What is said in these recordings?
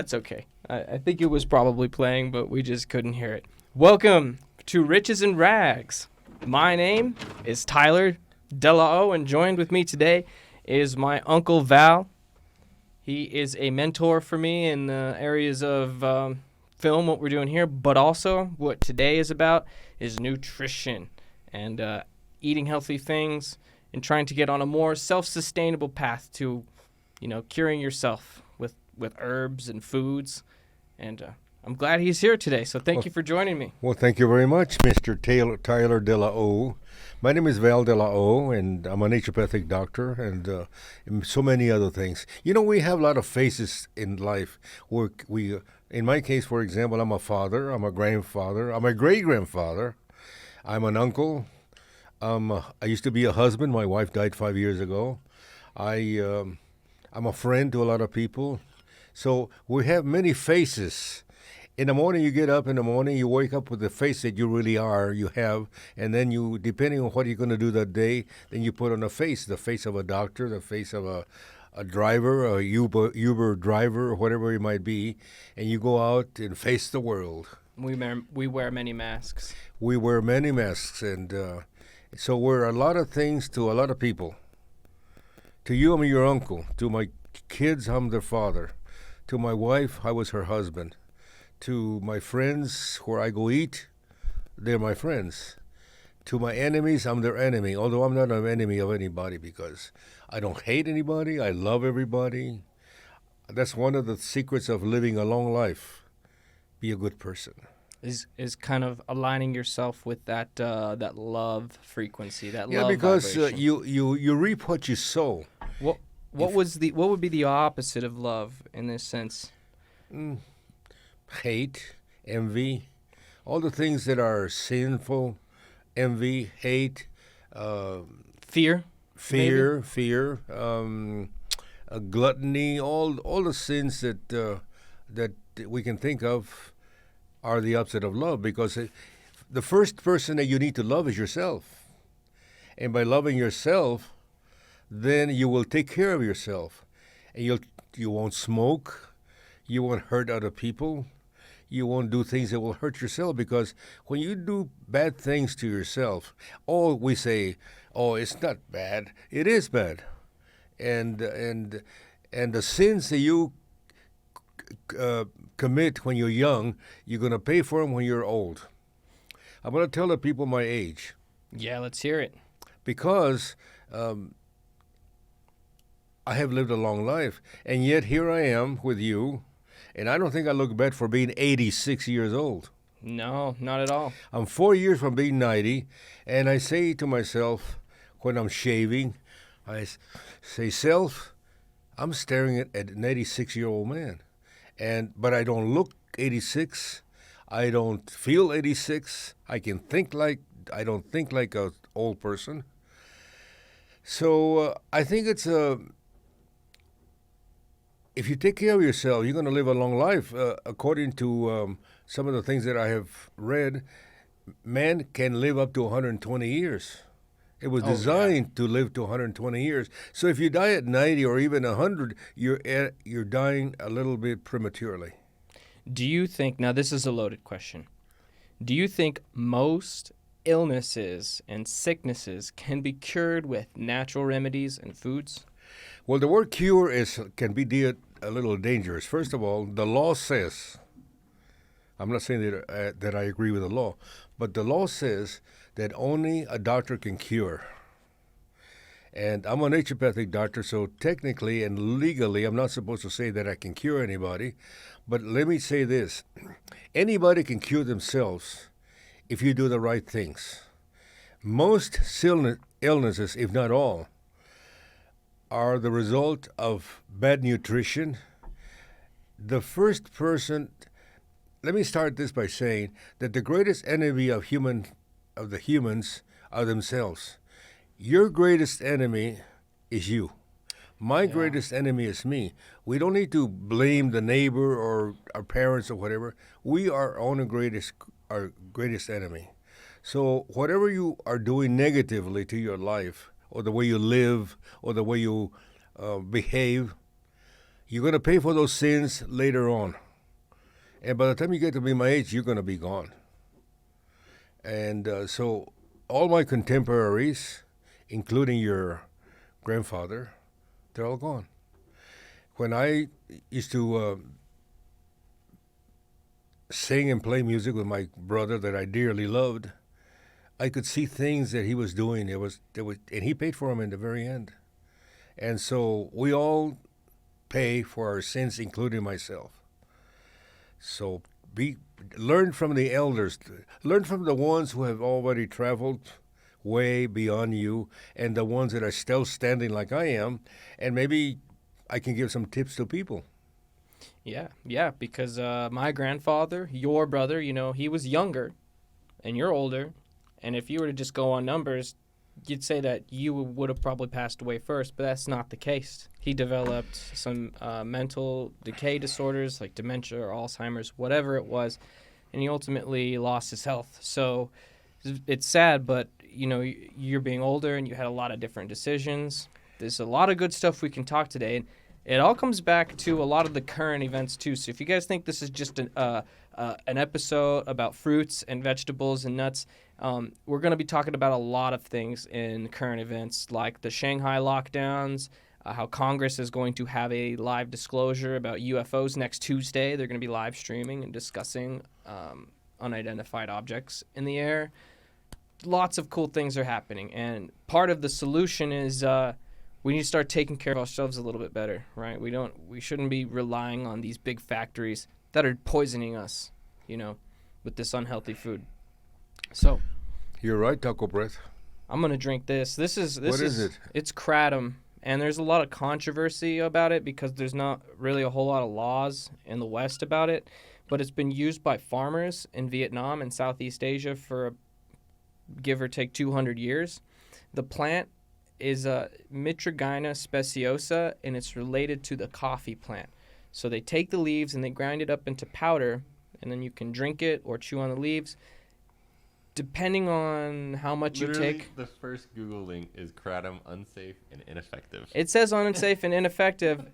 That's okay. I think it was probably playing, but we just couldn't hear it. Welcome to Riches and Rags. My name is Tyler Delao, and joined with me today is my Uncle Val. He is a mentor for me in the areas of film, what we're doing here, but also what today is about is nutrition and eating healthy things and trying to get on a more self-sustainable path to, curing yourself with herbs and foods. And I'm glad he's here today, so thank you for joining me. Well, thank you very much, Mr. Tyler Delao. My name is Val Delao, and I'm a naturopathic doctor and so many other things. We have a lot of faces in life. In my case, for example, I'm a father, I'm a grandfather, I'm a great-grandfather, I'm an uncle. I used to be a husband. My wife died 5 years ago. I'm a friend to a lot of people. So we have many faces. In the morning, you get up in the morning, you wake up with the face that you really are, you have, and then you, depending on what you're going to do that day, then you put on the face of a doctor, the face of a driver, a Uber driver, or whatever it might be, and you go out and face the world. We wear many masks. We wear many masks, and so we're a lot of things to a lot of people. To you, I'm your uncle. To my kids, I'm their father. To my wife, I was her husband. To my friends, where I go eat, they're my friends. To my enemies, I'm their enemy, although I'm not an enemy of anybody because I don't hate anybody. I love everybody. That's one of the secrets of living a long life. Be a good person. Is kind of aligning yourself with that love frequency, that love because vibration. You reap what you sow. What would be the opposite of love in this sense? Hate, envy, all the things that are sinful, envy, hate, Fear, gluttony, all the sins that we can think of are the opposite of love, because the first person that you need to love is yourself. And by loving yourself, then you will take care of yourself. And you won't smoke, you won't hurt other people, you won't do things that will hurt yourself, because when you do bad things to yourself, we say, it's not bad. It is bad. And the sins that you commit when you're young, you're going to pay for them when you're old. I'm going to tell the people my age. Yeah, let's hear it. Because I have lived a long life, and yet here I am with you, and I don't think I look bad for being 86 years old. No, not at all. I'm 4 years from being 90, and I say to myself when I'm shaving, I say, self, I'm staring at an 86-year-old man. But I don't look 86. I don't feel 86. I don't think like an old person. So I think it's if you take care of yourself, you're going to live a long life. According to some of the things that I have read, man can live up to 120 years. It was designed to live to 120 years. So if you die at 90 or even 100, you're dying a little bit prematurely. Do you think, now this is a loaded question, do you think most illnesses and sicknesses can be cured with natural remedies and foods? Well, the word cure can be a little dangerous. First of all, the law says, I'm not saying that I agree with the law, but the law says that only a doctor can cure. And I'm a naturopathic doctor, so technically and legally, I'm not supposed to say that I can cure anybody. But let me say this. Anybody can cure themselves if you do the right things. Most illnesses, if not all, are the result of bad nutrition. The first person, let me start this by saying that the greatest enemy of the humans are themselves. Your greatest enemy is you. My greatest enemy is me. We don't need to blame the neighbor or our parents or whatever. We are our greatest enemy. So whatever you are doing negatively to your life, or the way you live, or the way you behave, You're going to pay for those sins later on. And by the time you get to be my age, you're going to be gone. And so all my contemporaries, including your grandfather, they're all gone. When I used to sing and play music with my brother that I dearly loved, I could see things that he was doing. And he paid for them in the very end. And so we all pay for our sins, including myself. So learn from the elders, learn from the ones who have already traveled way beyond you, and the ones that are still standing like I am, and maybe I can give some tips to people. Yeah, because my grandfather, your brother, he was younger, and you're older, and if you were to just go on numbers, you'd say that you would have probably passed away first, but that's not the case. He developed some mental decay disorders like dementia or Alzheimer's, whatever it was, and he ultimately lost his health. So it's sad, but you're being older and you had a lot of different decisions. There's a lot of good stuff we can talk today, and it all comes back to a lot of the current events too. So if you guys think this is just an episode about fruits and vegetables and nuts, we're going to be talking about a lot of things in current events, like the Shanghai lockdowns, how Congress is going to have a live disclosure about UFOs next Tuesday. They're going to be live streaming and discussing unidentified objects in the air. Lots of cool things are happening, and part of the solution is we need to start taking care of ourselves a little bit better, right? We shouldn't be relying on these big factories that are poisoning us, with this unhealthy food. So, you're right, Taco Breath. I'm gonna drink this. What is it? It's Kratom, and there's a lot of controversy about it because there's not really a whole lot of laws in the West about it, but it's been used by farmers in Vietnam and Southeast Asia for give or take 200 years. The plant is Mitragyna speciosa, and it's related to the coffee plant. So they take the leaves and they grind it up into powder, and then you can drink it or chew on the leaves. Depending on how much Literally, you take. The first Google link is Kratom unsafe and ineffective. It says unsafe and ineffective.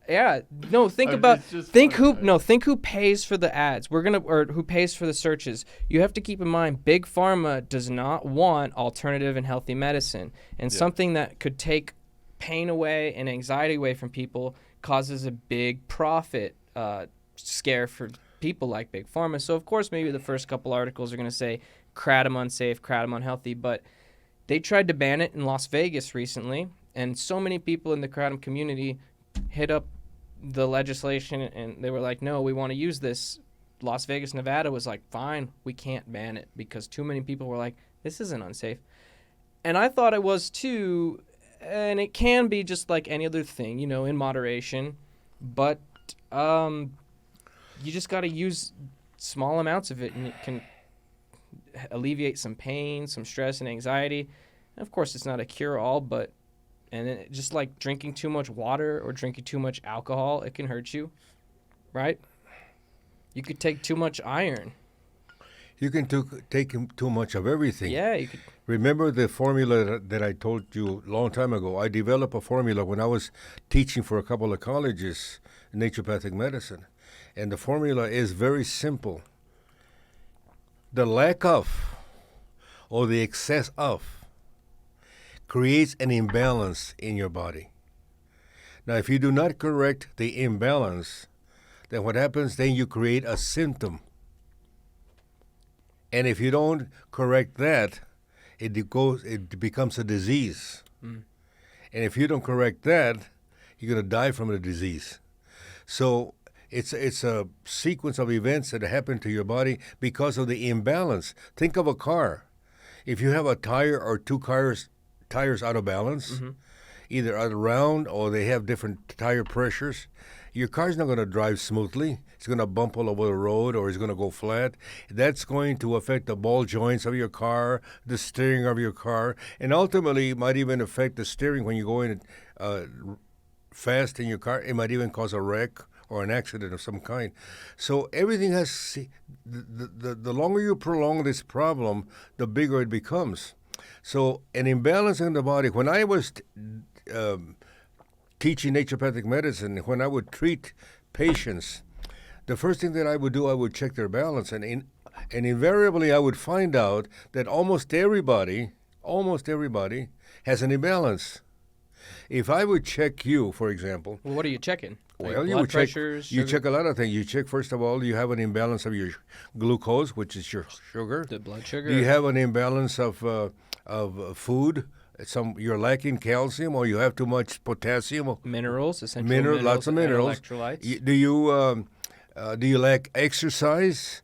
Yeah. No, think who pays for the ads. Who pays for the searches. You have to keep in mind Big Pharma does not want alternative and healthy medicine. And something that could take pain away and anxiety away from people causes a big profit scare for people like Big Pharma. So of course maybe the first couple articles are going to say Kratom unsafe, Kratom unhealthy, but they tried to ban it in Las Vegas recently, and so many people in the Kratom community hit up the legislation and they were like, no, we want to use this. Las Vegas, Nevada was like, fine, we can't ban it, because too many people were like, this isn't unsafe. And I thought it was too, and it can be just like any other thing, in moderation, but you just got to use small amounts of it, and it can alleviate some pain, some stress and anxiety. And of course, it's not a cure-all, but just like drinking too much water or drinking too much alcohol, it can hurt you, right? You could take too much iron. You can take too much of everything. Yeah, you could. Remember the formula that I told you a long time ago? I developed a formula when I was teaching for a couple of colleges in naturopathic medicine. And the formula is very simple. The lack of or the excess of creates an imbalance in your body. Now, if you do not correct the imbalance, then what happens? Then you create a symptom. And if you don't correct that, it becomes a disease. And if you don't correct that, you're going to die from the disease. So it's a sequence of events that happen to your body because of the imbalance. Think of a car. If you have a tire or two tires out of balance, either out of round or they have different tire pressures, your car's not going to drive smoothly. It's going to bump all over the road, or it's going to go flat. That's going to affect the ball joints of your car, the steering of your car, and ultimately it might even affect the steering when you go in fast in your car. It might even cause a wreck or an accident of some kind. So everything has, the longer you prolong this problem, the bigger it becomes. So an imbalance in the body, when I was teaching naturopathic medicine, when I would treat patients, the first thing that I would do, I would check their balance, and invariably I would find out that almost everybody has an imbalance. If I would check you, for example, Well, what are you checking? Like well, you blood would check. pressures, You sugar? check a lot of things. You check, first of all, you have an imbalance of your glucose, which is your sugar. The blood sugar. Do you have an imbalance of food? You're lacking calcium, or you have too much potassium. minerals, essential minerals, Lots of and minerals. electrolytes. Do you lack exercise?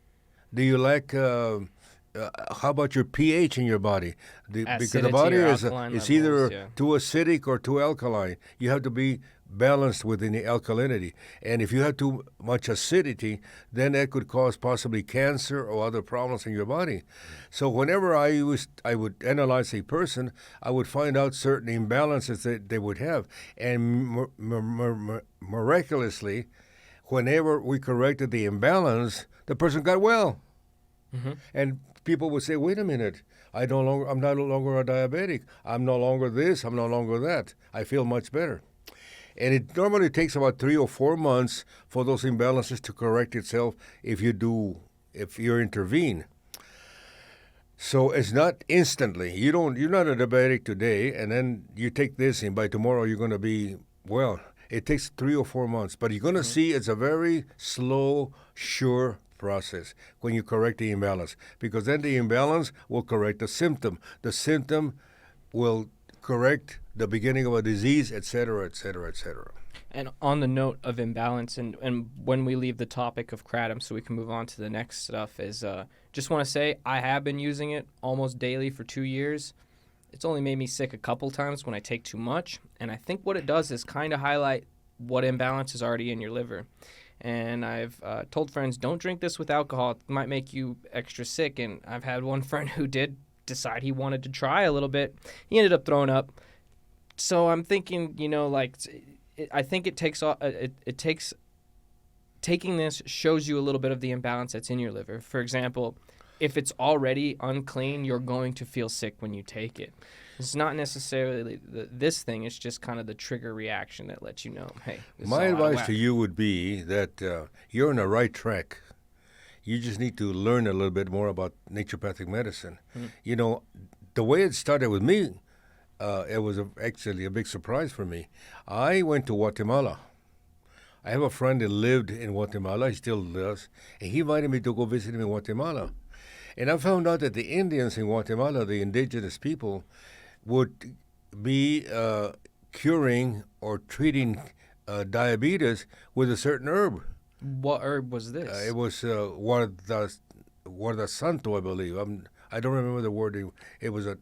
Do you lack? How about your pH in your body? Because the Acidity body or is alkaline it's levels, either yeah. too acidic or too alkaline. You have to be balanced within the alkalinity. And if you have too much acidity, then that could cause possibly cancer or other problems in your body. So whenever I would analyze a person, I would find out certain imbalances that they would have. And miraculously, whenever we corrected the imbalance, the person got well. And people would say, "Wait a minute, I'm no longer a diabetic. I'm no longer this. I'm no longer that. I feel much better." And it normally takes about 3 or 4 months for those imbalances to correct itself if you intervene. So it's not instantly. You're not a diabetic today, and then you take this, and by tomorrow you're going to be well. It takes 3 or 4 months, but you're going to see it's a very slow, sure process when you correct the imbalance, because then the imbalance will correct the symptom. The symptom will correct the beginning of a disease, etc., etc., etc. And on the note of imbalance, and when we leave the topic of kratom so we can move on to the next stuff, is just want to say I have been using it almost daily for 2 years. It's only made me sick a couple times when I take too much, and I think what it does is kind of highlight what imbalance is already in your liver. And I've told friends, don't drink this with alcohol. It might make you extra sick. And I've had one friend who did decide he wanted to try a little bit. He ended up throwing up. So I'm thinking, I think it takes taking this shows you a little bit of the imbalance that's in your liver. For example, if it's already unclean, you're going to feel sick when you take it. It's not necessarily this thing. It's just kind of the trigger reaction that lets you know, hey, this My is all out of advice whack. to you would be that you're on the right track. You just need to learn a little bit more about naturopathic medicine. You know, the way it started with me, it was actually a big surprise for me. I went to Guatemala. I have a friend that lived in Guatemala. He still does. And he invited me to go visit him in Guatemala. And I found out that the Indians in Guatemala, the indigenous people, would be curing or treating diabetes with a certain herb. What herb was this? It was guarda santo, I believe. I don't remember the word. It was a.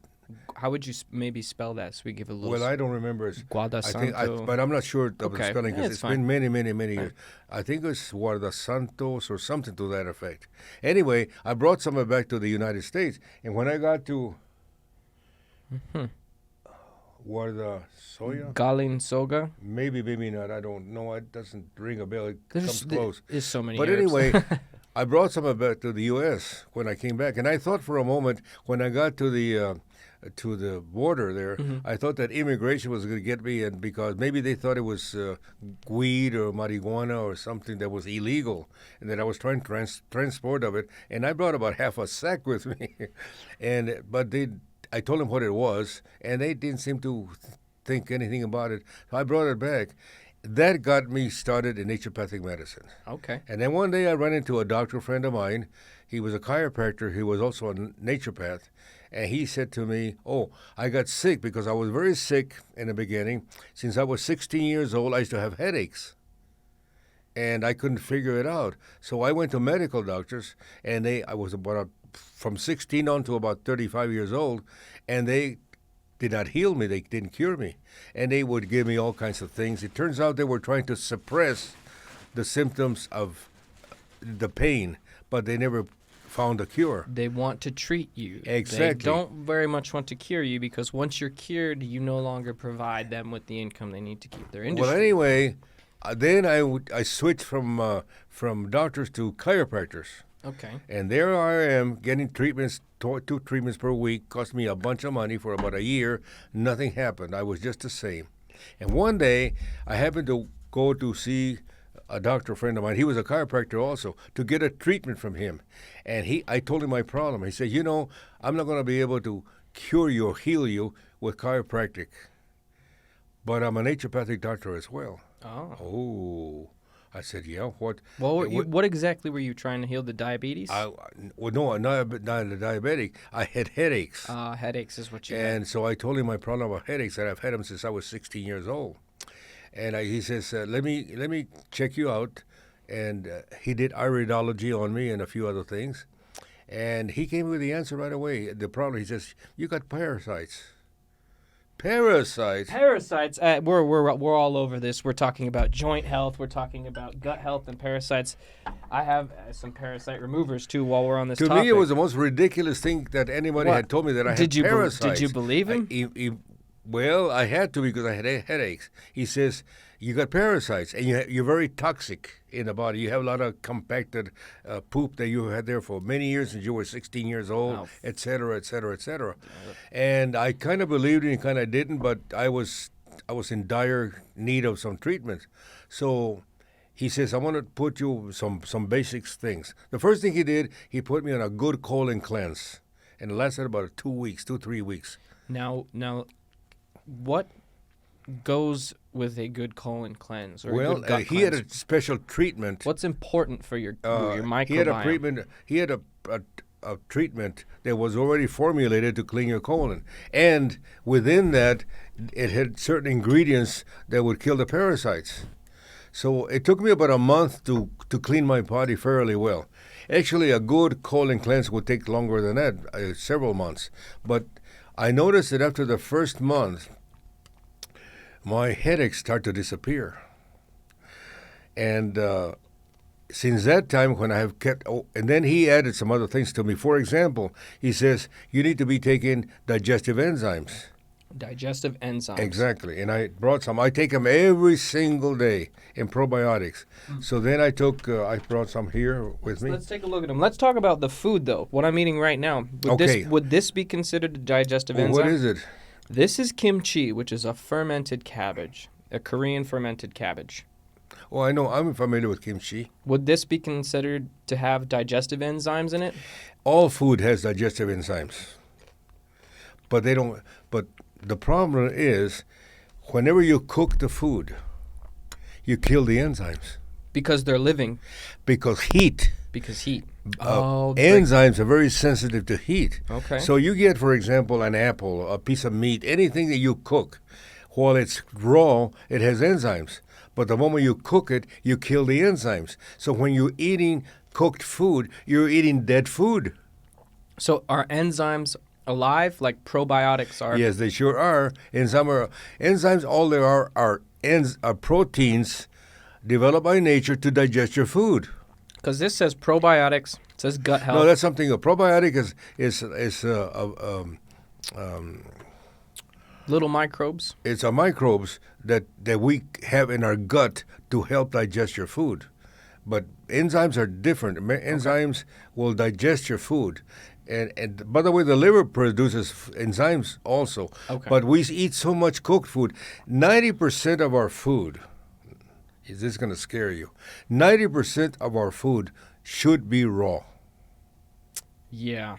How would you maybe spell that so we give a little... Well, I don't remember. Guarda I think, santo. but I'm not sure of the Okay. spelling Yeah, because it's it's fine. been many years. I think it was guarda santos or something to that effect. Anyway, I brought some of it back to the United States, and when I got to guarda soya, Galin soga. maybe not. I don't know. It doesn't ring a bell. It comes close. There's so many But herbs. anyway, I brought some of it back to the U.S. when I came back, and I thought for a moment when I got to the border there, I thought that immigration was going to get me, and because maybe they thought it was weed or marijuana or something that was illegal, and that I was trying to transport of it, and I brought about half a sack with me, I told them what it was, and they didn't seem to think anything about it. So I brought it back. That got me started in naturopathic medicine. Okay. And then one day I ran into a doctor friend of mine. He was a chiropractor. He was also a naturopath. And he said to me, "Oh, I got sick because I was very sick in the beginning. Since I was 16 years old, I used to have headaches. And I couldn't figure it out. So I went to medical doctors, and I was from 16 on to about 35 years old, and they did not heal me. They didn't cure me. And they would give me all kinds of things. It turns out they were trying to suppress the symptoms of the pain, but they never found a cure. They want to treat you. Exactly. They don't very much want to cure you because once you're cured, you no longer provide them with the income they need to keep their industry. Well, anyway, then I switched from doctors to chiropractors. Okay. And there I am getting treatments, 2 treatments per week, cost me a bunch of money for about a year. Nothing happened. I was just the same. And one day, I happened to go to see a doctor friend of mine. He was a chiropractor also, to get a treatment from him. And I told him my problem. He said, you know, I'm not going to be able to cure you or heal you with chiropractic, but I'm a naturopathic doctor as well. Oh. Oh. I said, yeah, what? What exactly were you trying to heal? The diabetes? Well, no, not a diabetic. I had headaches. Headaches is what you And so I told him my problem about headaches, and I've had them since I was 16 years old. And he says, let me check you out. And he did iridology on me and a few other things. And he came with the answer right away. The problem, he says, you got parasites. Parasites. Parasites. We're all over this. We're talking about joint health. We're talking about gut health and parasites. I have some parasite removers too. While we're on this To topic, me, it was the most ridiculous thing that anybody had told me that I had parasites. Did you believe him? Well, I had to because I had headaches. He says, you got parasites, and you're very toxic in the body. You have a lot of compacted poop that you had there for many years since you were 16 years old, et cetera, et cetera, et cetera. And I kind of believed it and kind of didn't, but I was in dire need of some treatment. So he says, I want to put you some basic things. The first thing he did, he put me on a good colon cleanse, and it lasted about 3 weeks. Now, what goes with a good colon cleanse? Or a good gut he had cleanse? a special treatment. What's important for your microbiome? He had a treatment that was already formulated to clean your colon, and within that, it had certain ingredients that would kill the parasites. So it took me about a month to clean my body fairly well. Actually, a good colon cleanse would take longer than that, several months. But I noticed that after the first month, my headaches start to disappear. And since that time, when I have kept, and then he added some other things to me. For example, he says, you need to be taking digestive enzymes. Digestive enzymes. Exactly. And I brought some. I take them every single day in probiotics. So then I brought some here with me. Let's take a look at them. Let's talk about the food, though. What I'm eating right now. Would this be considered a digestive enzyme? What is it? This is kimchi, which is a fermented cabbage, a Korean fermented cabbage. Oh, I know. I'm familiar with kimchi. Would this be considered to have digestive enzymes in it? All food has digestive enzymes. But they don't. But the problem is, whenever you cook the food, you kill the enzymes. Because they're living. Because heat. Because heat. Enzymes are very sensitive to heat. Okay. So you get, for example, an apple, a piece of meat, anything that you cook, while it's raw, it has enzymes. But the moment you cook it, you kill the enzymes. So when you're eating cooked food, you're eating dead food. So are enzymes alive like probiotics are? Yes, they sure are. Enzymes, all they are proteins developed by nature to digest your food. Because this says probiotics, it says gut health. No, that's something. A probiotic is little microbes. It's a microbes that we have in our gut to help digest your food. But enzymes are different. Enzymes will digest your food. And by the way, the liver produces enzymes also. Okay. But we eat so much cooked food. 90% of our food, is this going to scare you? 90% of our food should be raw. Yeah.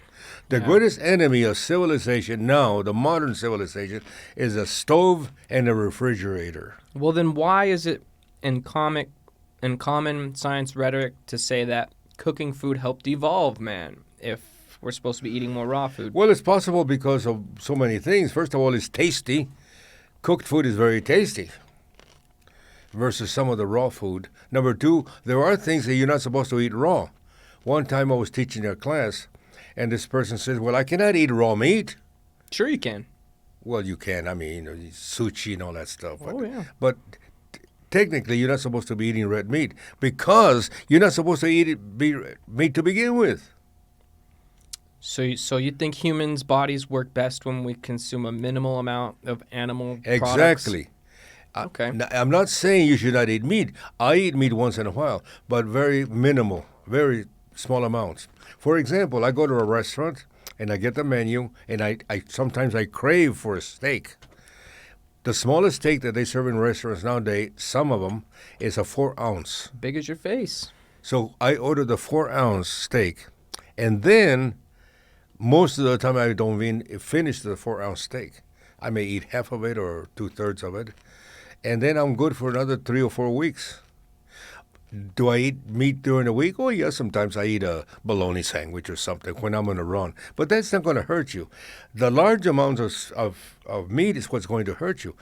The greatest enemy of civilization now, the modern civilization, is a stove and a refrigerator. Well, then why is it in common science rhetoric to say that cooking food helped evolve man if we're supposed to be eating more raw food? Well, it's possible because of so many things. First of all, it's tasty. Cooked food is very tasty versus some of the raw food. Number two, there are things that you're not supposed to eat raw. One time I was teaching a class, and this person says, well, I cannot eat raw meat. Sure you can. Well, you can. I mean, sushi and all that stuff. Oh, yeah. But technically, you're not supposed to be eating red meat because you're not supposed to eat meat to begin with. So you think humans' bodies work best when we consume a minimal amount of animal products? Exactly. Okay. I'm not saying you should not eat meat. I eat meat once in a while, but very minimal, very small amounts. For example, I go to a restaurant and I get the menu, and I sometimes I crave for a steak. The smallest steak that they serve in restaurants nowadays, some of them, is a 4-ounce. Big as your face. So I ordered the 4-ounce steak, and then most of the time I don't even finish the 4-ounce steak. I may eat half of it or 2/3 of it, and then I'm good for another 3 or 4 weeks. Do I eat meat during the week? Oh, yeah, sometimes I eat a bologna sandwich or something when I'm on a run. But that's not going to hurt you. The large amounts of meat is what's going to hurt you.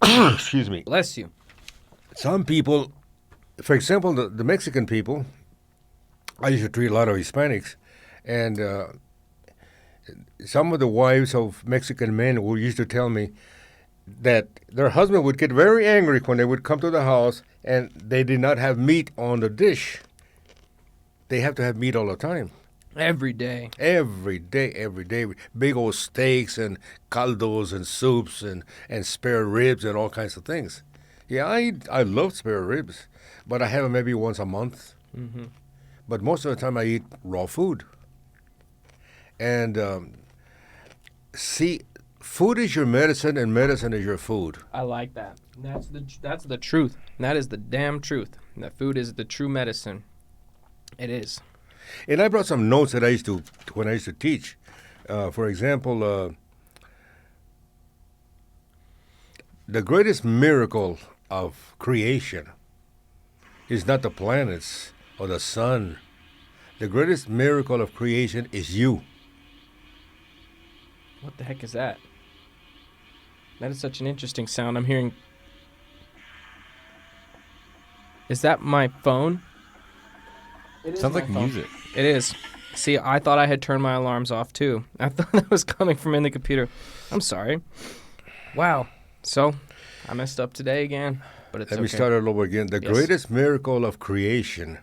Excuse me. Bless you. Some people, for example, the Mexican people, I used to treat a lot of Hispanics, and some of the wives of Mexican men who used to tell me that their husband would get very angry when they would come to the house and they did not have meat on the dish. They have to have meat all the time. Every day. Every day. Big old steaks and caldos and soups and spare ribs and all kinds of things. Yeah, I love spare ribs, but I have them maybe once a month. Mm-hmm. But most of the time I eat raw food. And food is your medicine, and medicine is your food. I like that. That's the truth. That is the damn truth. That food is the true medicine. It is. And I brought some notes that when I used to teach. For example, the greatest miracle of creation is not the planets or the sun. The greatest miracle of creation is you. What the heck is that? That is such an interesting sound. I'm hearing... Is that my phone? It is Sounds my like phone. music. It is. See, I thought I had turned my alarms off too. I thought that was coming from in the computer. I'm sorry. Wow. So, I messed up today again, but it's Let okay. me start all over again. The Yes. greatest miracle of creation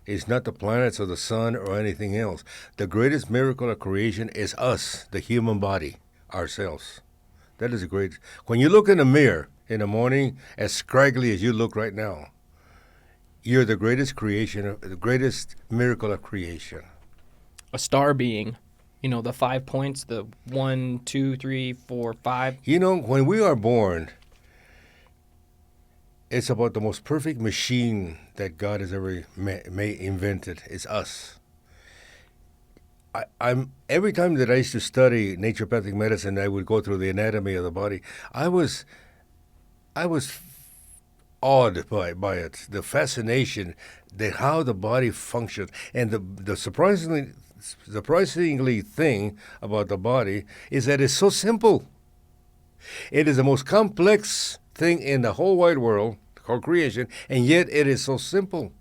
is not the planets or the sun or anything else. The greatest miracle of creation is us, the human body, ourselves. That is a great... When you look in the mirror in the morning, as scraggly as you look right now, you're the greatest creation, the greatest miracle of creation. A star being, the 5 points, the 1, 2, 3, 4, 5. When we are born, it's about the most perfect machine that God has ever invented. It's us. I'm every time that I used to study naturopathic medicine, I would go through the anatomy of the body. I was awed by it, the fascination that how the body functions, and the surprisingly thing about the body is that it's so simple. It is the most complex thing in the whole wide world called creation, and yet it is so simple.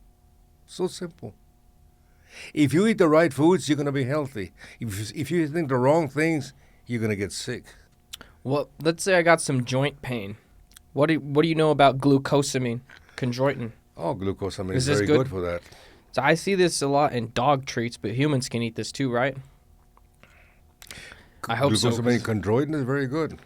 So simple. If you eat the right foods, you're going to be healthy. If you think the wrong things, you're going to get sick. Well, let's say I got some joint pain. What do you know about glucosamine, chondroitin? Oh, glucosamine Is is this very good? good for that. So I see this a lot in dog treats, but humans can eat this too, right? I hope so. Glucosamine chondroitin is very good.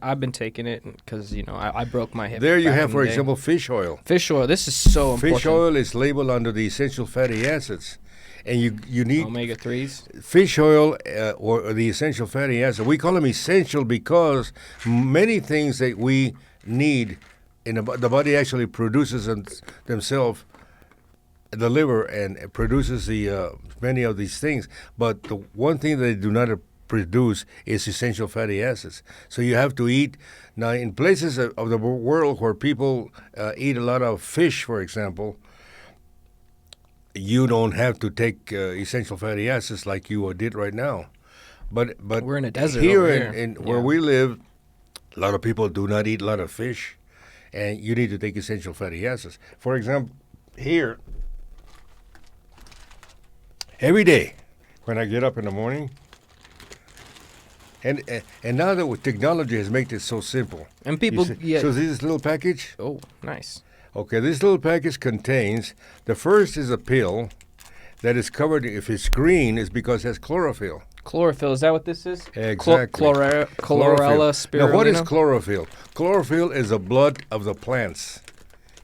I've been taking it because I broke my hip. There you back have, in for the day. example, fish oil. Fish oil. This is so important. Fish oil is labeled under the essential fatty acids, and you need Omega 3s. fish oil or the essential fatty acids. We call them essential because many things that we need in the body actually produces themselves. The liver and produces many of these things, but the one thing they do not produce is essential fatty acids. So you have to eat. Now, in places of the world where people eat a lot of fish, for example, you don't have to take essential fatty acids like you did right now. But We're in a desert here over here. in where we live, a lot of people do not eat a lot of fish, and you need to take essential fatty acids. For example, here, every day when I get up in the morning, and now that with technology has made it so simple. And people, So this little package. Oh, nice. Okay, this little package contains, the first is a pill that is covered, if it's green, is because it has chlorophyll. Chlorophyll, is that what this is? Exactly. Chlorella spirulina. Now, what is chlorophyll? Chlorophyll is the blood of the plants.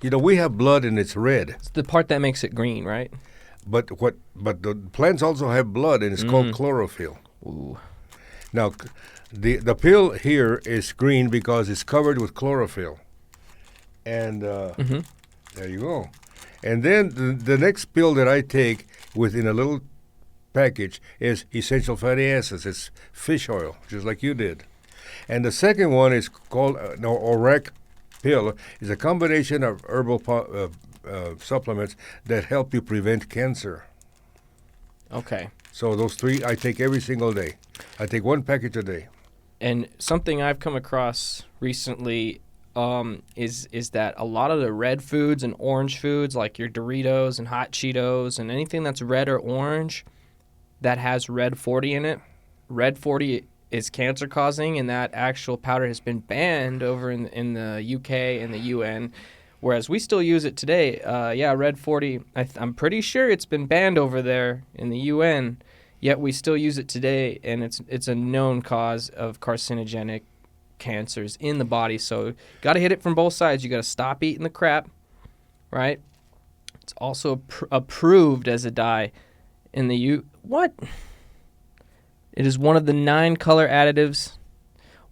We have blood and it's red. It's the part that makes it green, right? But the plants also have blood and it's called chlorophyll. Ooh. Now, the pill here is green because it's covered with chlorophyll. And there you go. And then the next pill that I take within a little package is essential fatty acids. It's fish oil, just like you did. And the second one is called ORAC pill. Is a combination of herbal supplements that help you prevent cancer. Okay. So those three I take every single day. I take one package a day. And something I've come across recently is that a lot of the red foods and orange foods, like your Doritos and hot Cheetos and anything that's red or orange that has Red 40 in it, Red 40 is cancer causing, and that actual powder has been banned over in the UK and the UN, whereas we still use it today. Red 40, I'm pretty sure it's been banned over there in the UN, yet we still use it today, and it's a known cause of carcinogenic cancers in the body. So got to hit it from both sides. You got to stop eating the crap, right? It's also approved as a dye in the What? It is one of the 9 color additives.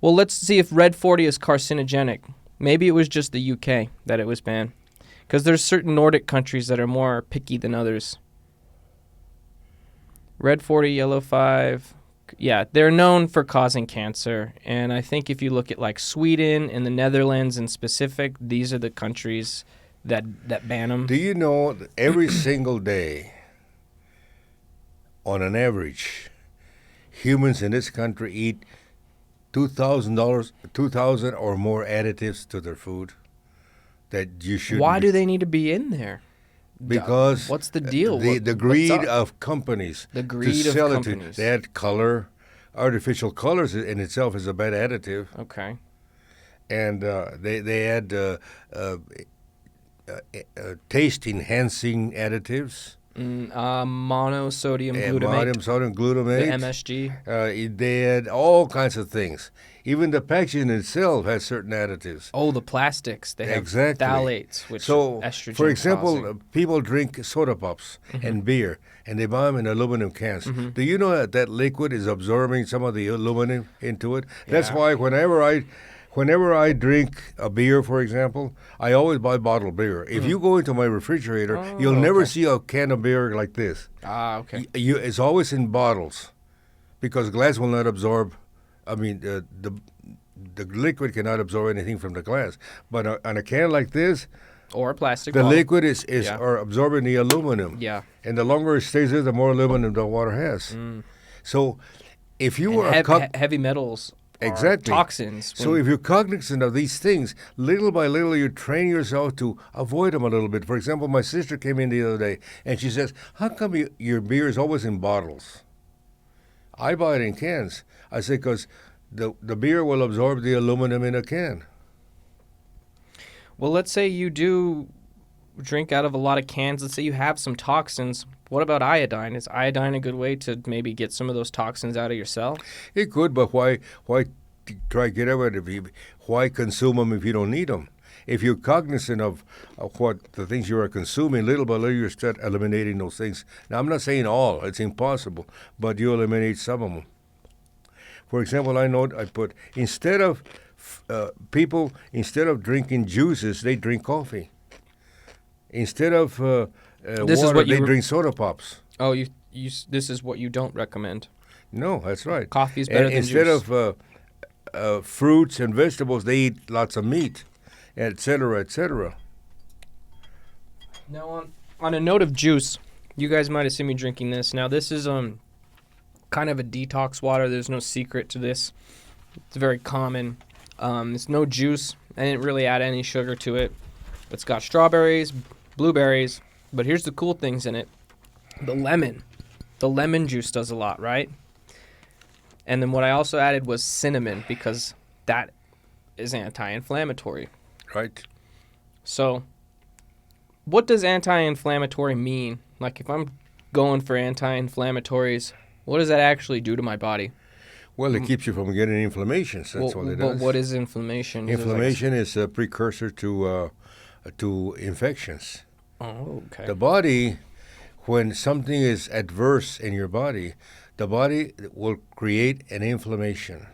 Well, let's see if Red 40 is carcinogenic. Maybe it was just the UK that it was banned, because there's certain Nordic countries that are more picky than others. Red 40, Yellow 5. Yeah, they're known for causing cancer. And I think if you look at like Sweden and the Netherlands in specific, these are the countries that ban them. Do you know that every single day, on an average, humans in this country eat $2,000 or more additives to their food that you should. Why do they need to be in there? Because what's the deal? The greed of companies. The greed to of sell companies. They add color. Artificial colors in itself is a bad additive. Okay. And they add taste enhancing additives. Monosodium glutamate. Monosodium glutamate. The MSG. They add all kinds of things. Even the packaging itself has certain additives. Oh, the plastics. They have exactly. phthalates, which so, are estrogen for example, causing. People drink soda pops and beer, and they buy them in aluminum cans. Do you know that liquid is absorbing some of the aluminum into it? That's why whenever I drink a beer, for example, I always buy bottled beer. If you go into my refrigerator, you'll never see a can of beer like this. Ah, okay. It's always in bottles, because glass will not absorb. I mean, the liquid cannot absorb anything from the glass. But on a can like this, or a plastic the bottle. liquid is are absorbing the aluminum. Yeah. And the longer it stays there, the more aluminum the water has. So if you are heavy metals exactly toxins. So if you're cognizant of these things, little by little you train yourself to avoid them a little bit. For example, my sister came in the other day and she says, "How come your beer is always in bottles? I buy it in cans." I say, "Because the beer will absorb the aluminum in a can." Well, let's say you do drink out of a lot of cans. Let's say you have some toxins. What about iodine? Is iodine a good way to maybe get some of those toxins out of your cell? It could, but why try to get rid of it? Why consume them if you don't need them? If you're cognizant of what the things you are consuming, little by little you start eliminating those things. Now, I'm not saying all. It's impossible, but you eliminate some of them. For example, I know I put, instead of drinking juices, they drink coffee. Instead of water, they drink soda pops. Oh, this is what you don't recommend. No, that's right. Coffee is better than instead juice. of fruits and vegetables, they eat lots of meat, etc., etc. Now, on a note of juice, you guys might have seen me drinking this. Now, this is kind of a detox water. There's no secret to this. It's very common. It's no juice. I didn't really add any sugar to it. It's got strawberries, blueberries, but here's the cool things in it. The lemon. The lemon juice does a lot, right? And then what I also added was cinnamon, because that is anti-inflammatory. Right. So what does anti-inflammatory mean? Like, if I'm going for anti-inflammatories, what does that actually do to my body? Well, it keeps you from getting inflammations. That's what it does. But what is inflammation? Inflammation is a precursor to infections. Oh, okay. The body, when something is adverse in your body, the body will create an inflammation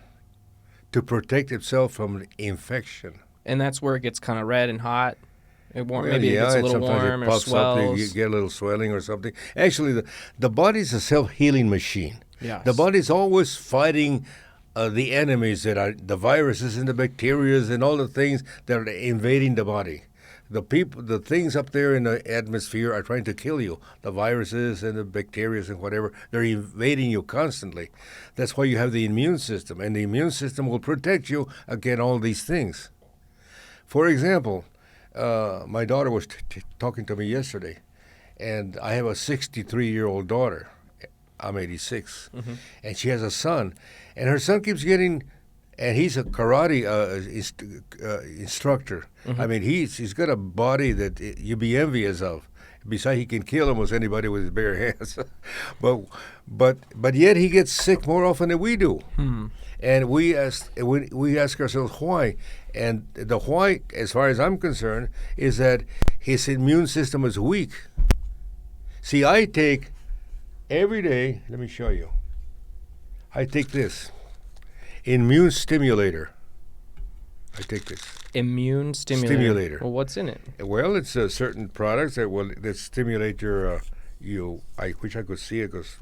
to protect itself from infection. And that's where it gets kind of red and hot. Well, Maybe it gets a and little sometimes warm it or puffs up, swells. you get a little swelling or something. Actually, the body's a self-healing machine. Yes. The body's always fighting the enemies that are the viruses and the bacteria and all the things that are invading the body. The things up there in the atmosphere are trying to kill you. The viruses and the bacteria and whatever, they're invading you constantly. That's why you have the immune system, and the immune system will protect you against all these things. For example, my daughter was talking to me yesterday, and I have a 63-year-old daughter. I'm 86, and she has a son, and her son keeps getting, and he's a karate instructor. I mean, he's got a body that you'd be envious of. Besides, he can kill almost anybody with his bare hands, but yet he gets sick more often than we do. And we ask ourselves why, and the why, as far as I'm concerned, is that his immune system is weak. See, I take every day. Let me show you. I take this immune stimulator. I take this Immune stimulator. Well, what's in it? Well, it's certain products that stimulate your I wish I could see it because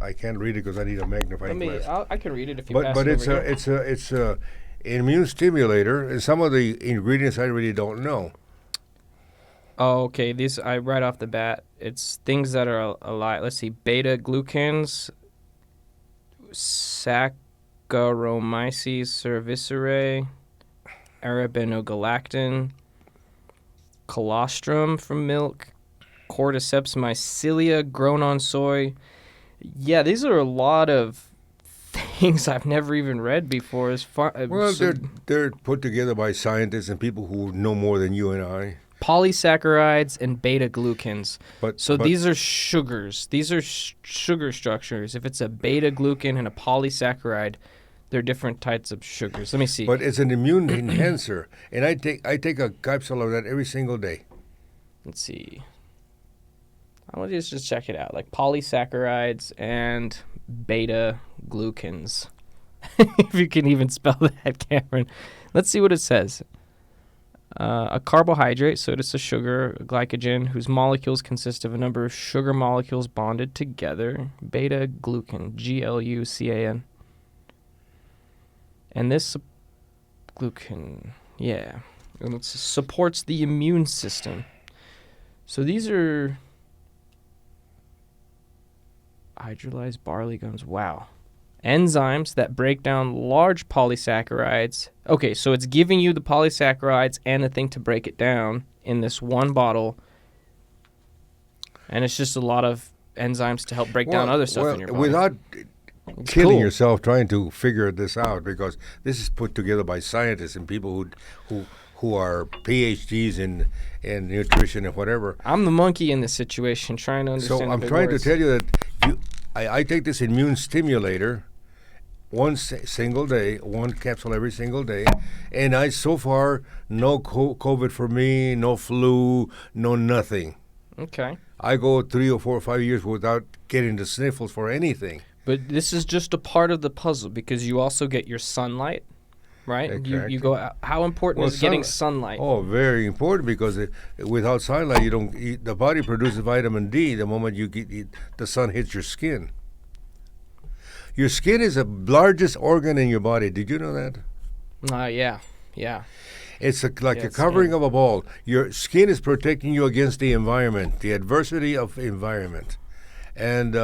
I can't read it because I need a magnifying glass. I can read it if you But pass it over it's a immune stimulator, and some of the ingredients I really don't know. Oh, okay. These right off the bat, it's things that are alive. Let's see, beta glucans, Saccharomyces cerevisiae, arabinogalactin, colostrum from milk, cordyceps mycelia grown on soy. Yeah, these are a lot of things I've never even read before. Well, they're put together by scientists and people who know more than you and I. Polysaccharides and beta glucans. But These are sugars. These are sugar structures. If it's a beta glucan and a polysaccharide, they're different types of sugars. Let me see. But it's an immune enhancer, and I take a capsule of that every single day. Let's see. I want you to just check it out, like polysaccharides and beta glucans. If you can even spell that, Cameron. Let's see what it says. A carbohydrate, so it's a sugar, a glycogen, whose molecules consist of a number of sugar molecules bonded together. Beta glucan, glucan. And this glucan, yeah, and it supports the immune system. So these are hydrolyzed barley gums. Wow. Enzymes that break down large polysaccharides. Okay, so it's giving you the polysaccharides and the thing to break it down in this one bottle. And it's just a lot of enzymes to help break down other stuff in your body. Without killing yourself trying to figure this out, because this is put together by scientists and people who are PhDs in nutrition and whatever. I'm the monkey in this situation trying to understand. So I'm trying to tell you that I take this immune stimulator one single day, one capsule every single day, and so far, no COVID for me, no flu, no nothing. Okay. I go 3 or 4 or 5 years without getting the sniffles for anything. But this is just a part of the puzzle because you also get your sunlight, right? Exactly. You go out. How important is getting sunlight? Oh, very important, because without sunlight, the body produces vitamin D the moment the sun hits your skin. Your skin is the largest organ in your body. Did you know that? Yeah. It's like a covering of a ball. Your skin is protecting you against the environment, the adversity of environment. And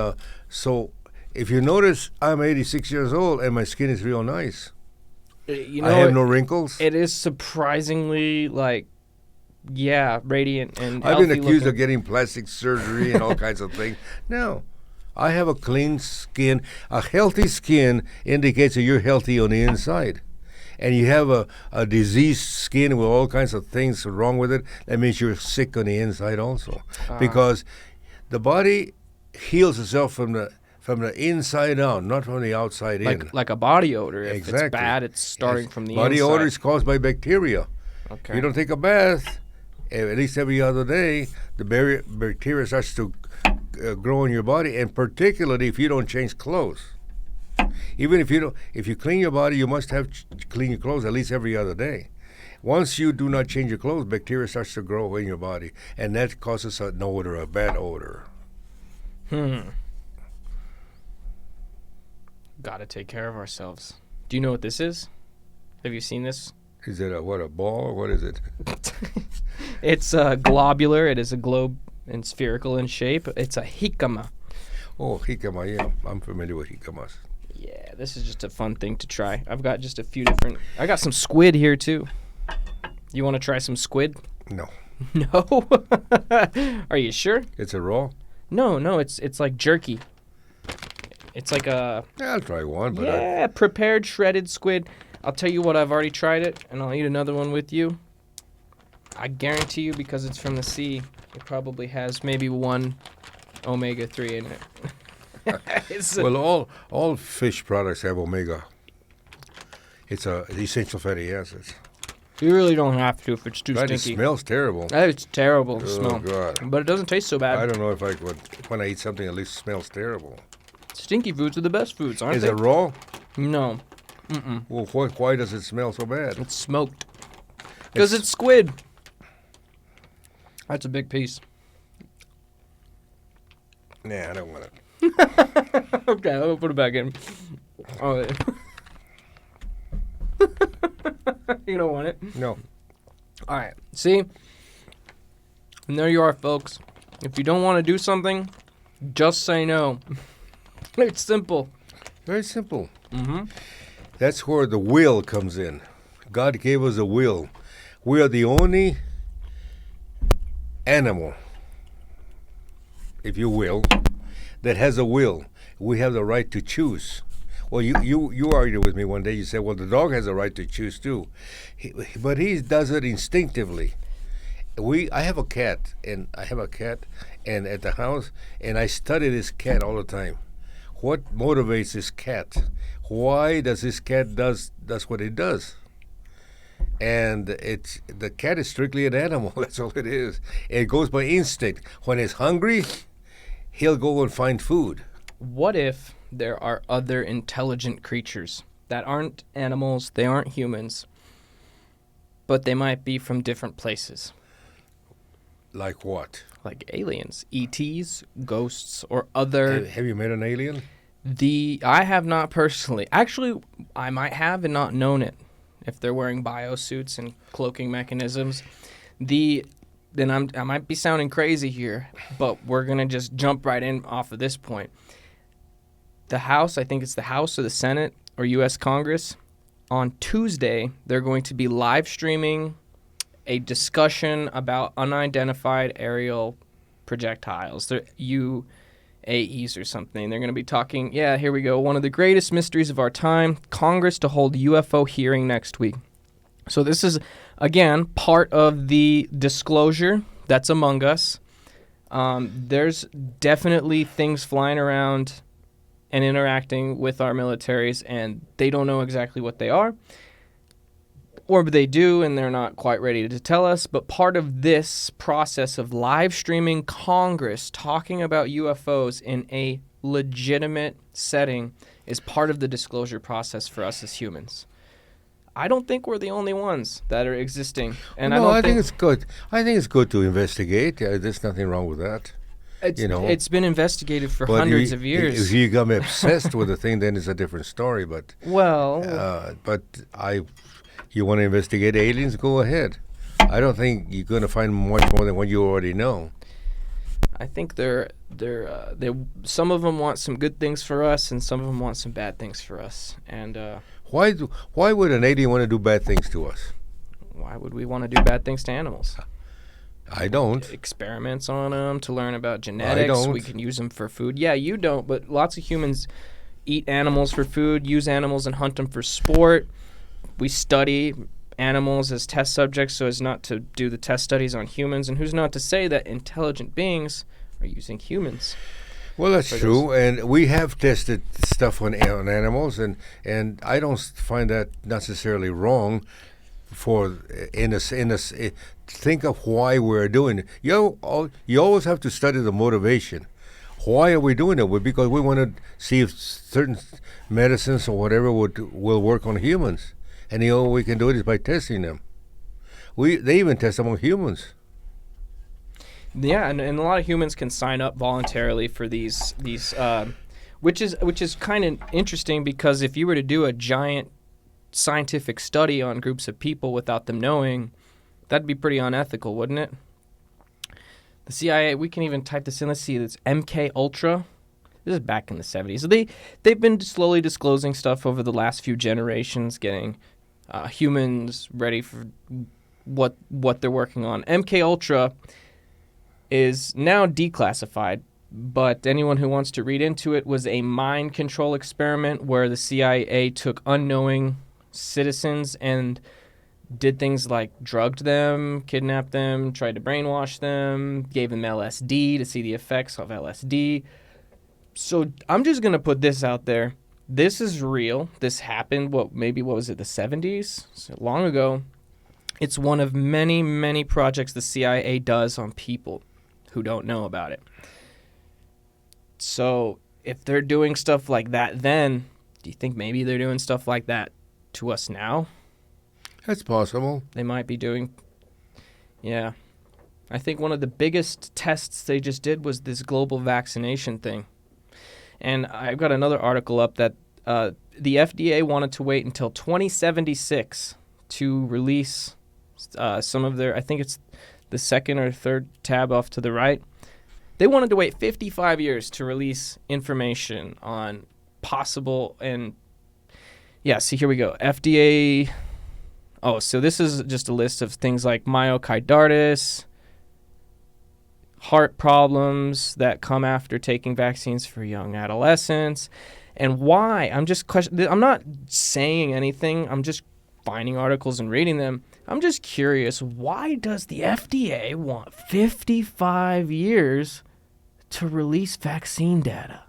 so if you notice, I'm 86 years old and my skin is real nice. I have no wrinkles. It is surprisingly radiant and I've been healthy accused looking. of getting plastic surgery and all kinds of things. No. I have a clean skin. A healthy skin indicates that you're healthy on the inside. And you have a diseased skin with all kinds of things wrong with it, that means you're sick on the inside also. Because the body heals itself from the inside out, not from the outside in. Like a body odor. If Exactly. it's bad, it's starting from the body inside. odor is caused by bacteria. Okay. If you don't take a bath, at least every other day, the bacteria starts to grow in your body, and particularly if you don't change clothes. Even if you clean your body, you must have clean your clothes at least every other day. Once you do not change your clothes, bacteria starts to grow in your body, and that causes an odor, a bad odor. Gotta take care of ourselves. Do you know what this is? Have you seen this? Is it a ball? What is it? It's globular. It is a globe and spherical in shape. It's a jicama. Oh, jicama, yeah. I'm familiar with jicamas. Yeah, this is just a fun thing to try. I've got just a few different... I got some squid here, too. You want to try some squid? No. No? Are you sure? It's a raw? No, it's like jerky. It's like a... Yeah, I'll try one. But yeah, prepared shredded squid. I'll tell you what, I've already tried it, and I'll eat another one with you. I guarantee you, because it's from the sea, it probably has maybe one omega-3 in it. Well, all fish products have omega. It's essential fatty acids. You really don't have to if it's too Right, stinky. it smells terrible. It's terrible to Oh, smell. God. But it doesn't taste so bad. I don't know if I could, when I eat something, at least smells terrible. Stinky foods are the best foods, aren't Is they? it raw? No. Well, why does it smell so bad? It's smoked. Because it's squid. That's a big piece. Nah, I don't want it. Okay, I'll put it back in. Oh, yeah. You don't want it? No. All right. See? And there you are, folks. If you don't want to do something, just say no. It's simple. Very simple. Mm-hmm. That's where the will comes in. God gave us a will. We are the only animal, if you will, that has a will. We have the right to choose. Well, you argued with me one day. You said, well, the dog has a right to choose too. But he does it instinctively. I have a cat, and at the house, and I study this cat all the time. What motivates this cat? Why does this cat does what it does? And the cat is strictly an animal. That's all it is. It goes by instinct. When it's hungry, he'll go and find food. What if there are other intelligent creatures that aren't animals, they aren't humans, but they might be from different places? Like what? Like aliens, ETs, ghosts, or other... Have you met an alien? I have not personally. Actually, I might have and not known it. If they're wearing biosuits and cloaking mechanisms. I might be sounding crazy here, but we're going to just jump right in off of this point. The House, I think it's the House or the Senate or U.S. Congress, on Tuesday, they're going to be live streaming a discussion about unidentified aerial projectiles. They're UAEs or something. They're going to be talking, here we go, one of the greatest mysteries of our time, Congress to hold UFO hearing next week. So this is, again, part of the disclosure that's among us. There's definitely things flying around and interacting with our militaries, and they don't know exactly what they are. Or they do, and they're not quite ready to tell us. But part of this process of live streaming Congress talking about UFOs in a legitimate setting is part of the disclosure process for us as humans. I don't think we're the only ones that are existing. And I think it's good. I think it's good to investigate. There's nothing wrong with that. It's been investigated for hundreds of years. If you become obsessed with a thing, then it's a different story. But you want to investigate aliens? Go ahead. I don't think you're going to find much more than what you already know. I think some of them want some good things for us, and some of them want some bad things for us. And why would an alien want to do bad things to us? Why would we want to do bad things to animals? I don't. Experiments on them to learn about genetics. I don't. We can use them for food. Yeah, you don't, but lots of humans eat animals for food, use animals and hunt them for sport. We study animals as test subjects so as not to do the test studies on humans. And who's not to say that intelligent beings are using humans? Well, that's true, and we have tested stuff on animals, and I don't find that necessarily wrong. Think of why we're doing it. You always have to study the motivation. Why are we doing it? Well, because we want to see if certain medicines or whatever will work on humans, and the only way we can do it is by testing them. They even test them on humans. Yeah, and a lot of humans can sign up voluntarily for these which is kind of interesting, because if you were to do a giant scientific study on groups of people without them knowing, that'd be pretty unethical, wouldn't it? The CIA, we can even type this in. Let's see, it's Mkultra. This is back in the 70s. So they've been slowly disclosing stuff over the last few generations, getting humans ready for what they're working on. Mkultra is now declassified, but anyone who wants to read into it, was a mind control experiment where the CIA took unknowing citizens and did things like drugged them, kidnapped them, tried to brainwash them, gave them LSD to see the effects of LSD. So I'm just going to put this out there. This is real. This happened, what was it, the 70s? So long ago. It's one of many, many projects the CIA does on people who don't know about it. So if they're doing stuff like that then, do you think maybe they're doing stuff like that to us now? That's possible. They might be doing, yeah. I think one of the biggest tests they just did was this global vaccination thing. And I've got another article up that the FDA wanted to wait until 2076 to release some of their, I think it's the second or third tab off to the right. They wanted to wait 55 years to release information on possible, and yeah, see, here we go. FDA, so this is just a list of things like myocarditis, heart problems that come after taking vaccines for young adolescents, and why. I'm not saying anything. I'm just finding articles and reading them. I'm just curious, why does the FDA want 55 years to release vaccine data?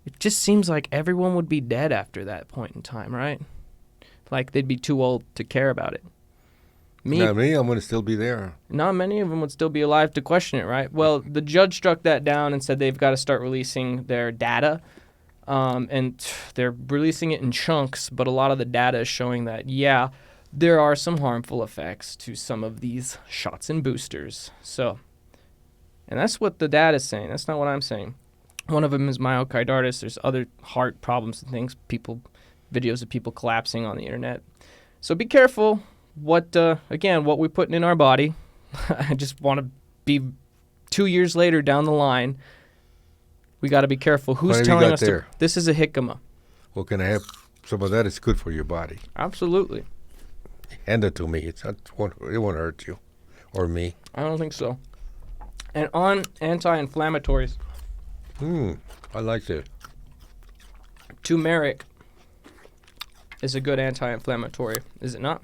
It just seems like everyone would be dead after that point in time, right? Like they'd be too old to care about it. Not me, I'm going to still be there. Not many of them would still be alive to question it, right? Well, the judge struck that down and said they've got to start releasing their data. And they're releasing it in chunks, but a lot of the data is showing that, yeah, there are some harmful effects to some of these shots and boosters. So, and that's what the data is saying. That's not what I'm saying. One of them is myocarditis. There's other heart problems and things, videos of people collapsing on the internet. So be careful what we're putting in our body. I just want to be 2 years later down the line. We got to be careful. Who's telling us this is a jicama? Well, can I have some of that? It's good for your body. Absolutely. Hand it to me. It won't hurt you or me. I don't think so. And on anti-inflammatories. I like that. Turmeric is a good anti-inflammatory, is it not?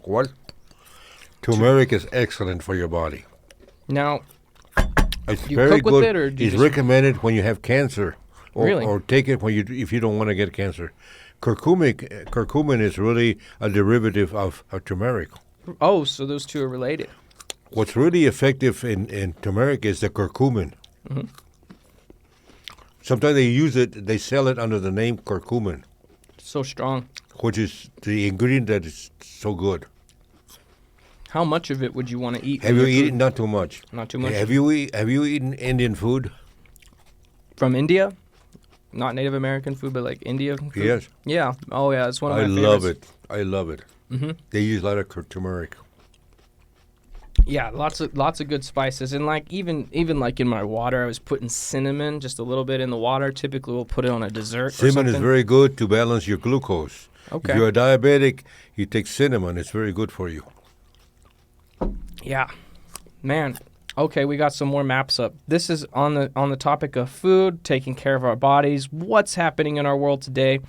What? Turmeric is excellent for your body. Now, it's you very cook with good. it, or do you it's just recommended when you have cancer, Really? or take it if you don't want to get cancer. Curcumin is really a derivative of turmeric. Oh, so those two are related. What's really effective in turmeric is the curcumin. Mm-hmm. Sometimes they sell it under the name curcumin, So strong. which is the ingredient that is so good. How much of it would you want to eat? Have you eaten? Not too much. Not too much. Have you eaten Indian food? From India? Not Native American food, but like India food? Yes. Yeah. Oh, yeah. It's one of my favorites. I love it. Mm-hmm. They use a lot of turmeric. Yeah, lots of good spices, and like even like in my water, I was putting cinnamon just a little bit in the water. Typically, we'll put it on a dessert. Cinnamon is very good to balance your glucose. Okay. If you're a diabetic, you take cinnamon. It's very good for you. Yeah, man. Okay, we got some more maps up. This is on the topic of food, taking care of our bodies. What's happening in our world today?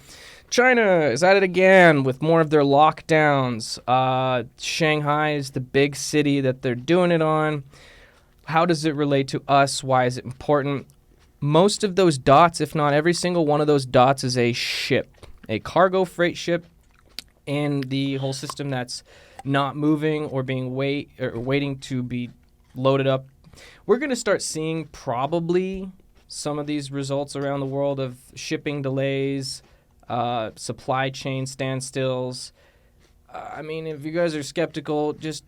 China is at it again with more of their lockdowns. Shanghai is the big city that they're doing it on. How does it relate to us? Why is it important? Most of those dots, if not every single one of those dots, is a ship, a cargo freight ship, and the whole system that's not moving or waiting to be loaded up. We're going to start seeing probably some of these results around the world of shipping delays, supply chain standstills. I mean, if you guys are skeptical, just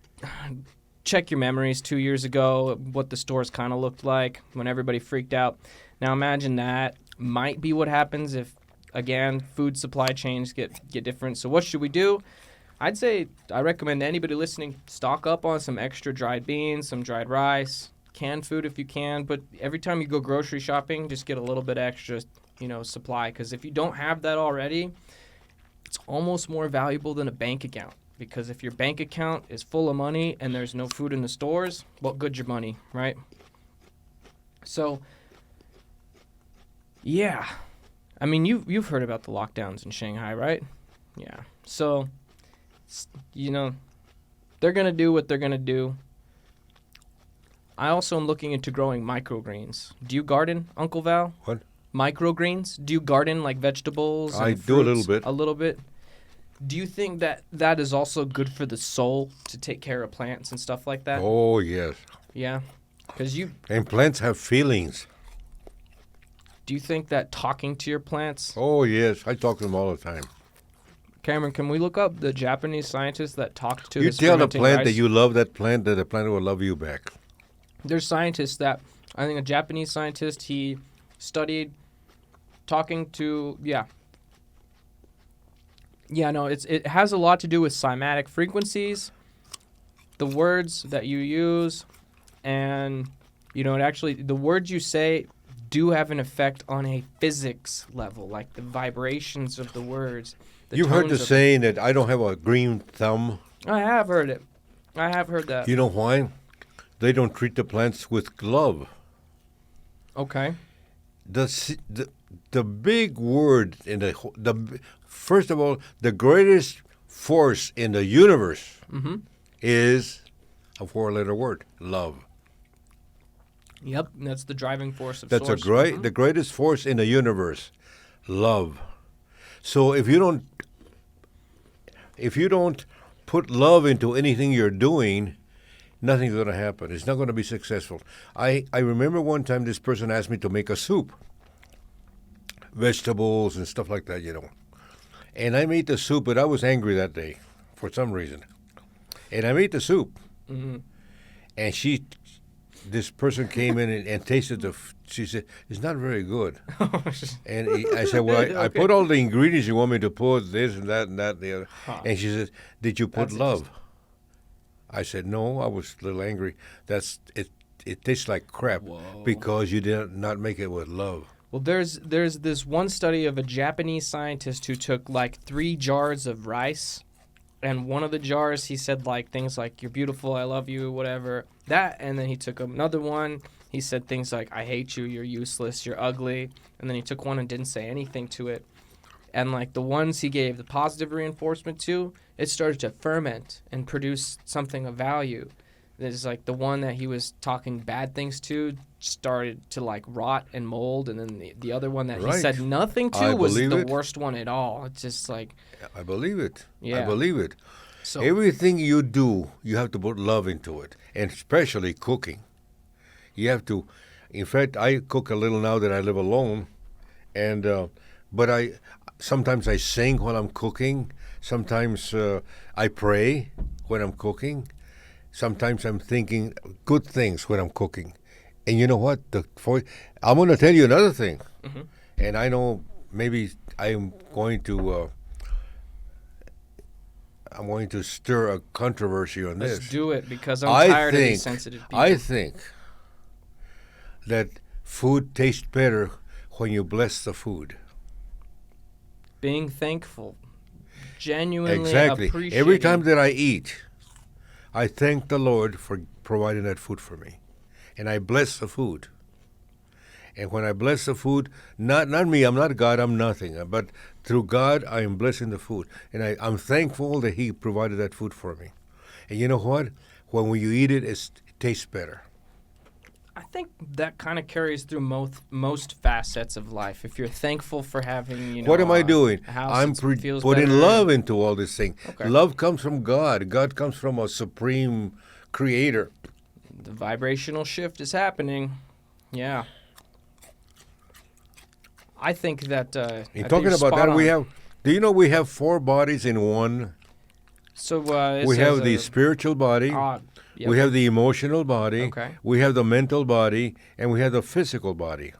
check your memories 2 years ago, what the stores kind of looked like when everybody freaked out. Now imagine that might be what happens if, again, food supply chains get different. So what should we do? I'd say I recommend anybody listening stock up on some extra dried beans, some dried rice, canned food if you can. But every time you go grocery shopping, just get a little bit extra, supply. Because if you don't have that already, it's almost more valuable than a bank account. Because if your bank account is full of money and there's no food in the stores, what good's your money, right? So, yeah. I mean, you've heard about the lockdowns in Shanghai, right? Yeah. So, they're going to do what they're going to do. I also am looking into growing microgreens. Do you garden, Uncle Val? What? Microgreens? Do you garden like vegetables? I and do a little fruits? bit. A little bit. Do you think that is also good for the soul to take care of plants and stuff like that? Oh, yes. Yeah. Because And plants have feelings. do you think that talking to your plants? Oh, yes. I talk to them all the time. Cameron, can we look up the Japanese scientist that talked to You his tell the fermenting plant rice? that you love that plant, that the plant will love you back. There's scientists that, I think a Japanese scientist, he studied talking to, it has a lot to do with cymatic frequencies, the words that you use, and, the words you say do have an effect on a physics level, like the vibrations of the words. You've heard the tones of- saying that I don't have a green thumb. I have heard it. I have heard that. You know why? They don't treat the plants with love. Okay. The big word in first of all, the greatest force in the universe is a 4-letter word: love. Yep, that's the driving force of That's source. the greatest force in the universe, love. So if you don't put love into anything you're doing, nothing's going to happen. It's not going to be successful. I remember one time this person asked me to make a soup, vegetables and stuff like that, And I made the soup, but I was angry that day for some reason. And I made the soup. Mm-hmm. And this person came in and tasted she said, it's not very good. And I said, well, I put all the ingredients you want me to put, this and that and that and the other. Huh. And she said, did you put That's love? I said, no, I was a little angry. It tastes like crap because you did not make it with love. Well, there's this one study of a Japanese scientist who took like 3 jars of rice, and one of the jars he said like things like "You're beautiful, I love you," whatever that, and then he took another one. He said things like "I hate you, you're useless, you're ugly," and then he took one and didn't say anything to it. And like the ones he gave the positive reinforcement to, it started to ferment and produce something of value. There's like the one that he was talking bad things to started to like rot and mold, and then the other one that he Right. said nothing to I was the believe it. worst one at all. It's just like, I believe it. Yeah. I believe it. so Everything you do, you have to put love into it, and especially cooking. You have to. In fact, I cook a little now that I live alone, and but sometimes I sing while I'm cooking. Sometimes I pray when I'm cooking. Sometimes I'm thinking good things when I'm cooking. And you know what? I'm going to tell you another thing. Mm-hmm. And I know maybe I'm going to stir a controversy on let's this. do it because I'm tired of these sensitive people. I think that food tastes better when you bless the food. Being thankful, genuinely Exactly. appreciating. Every time that I eat, I thank the Lord for providing that food for me. And I bless the food. And when I bless the food, not me, I'm not God, I'm nothing. But through God, I am blessing the food. And I'm thankful that He provided that food for me. And you know what? When you eat it, it tastes better. I think that kind of carries through most facets of life. If you're thankful for having, What am I doing? a house I'm that feels putting better. love into all this thing. Okay. Love comes from God. God comes from a supreme creator. The vibrational shift is happening. Yeah. I think that. In talking about that, we have. Do you know we have 4 bodies in one? So We have the spiritual body. Yep. We have the emotional body. Okay. We have the mental body, and we have the physical body.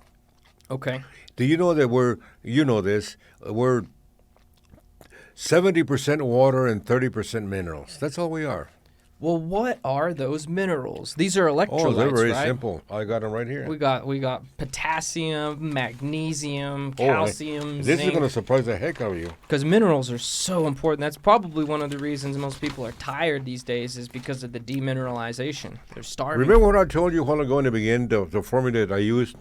Okay. Do you know that you know this, we're 70% water and 30% minerals. That's all we are. Well, what are those minerals? These are electrolytes, Oh, they're very right? simple. I got them right here. We got potassium, magnesium, calcium, This is going to zinc. surprise the heck out of you. Because minerals are so important. That's probably one of the reasons most people are tired these days is because of the demineralization. They're starving. Remember what I told you a while ago in the beginning, the formula that I used?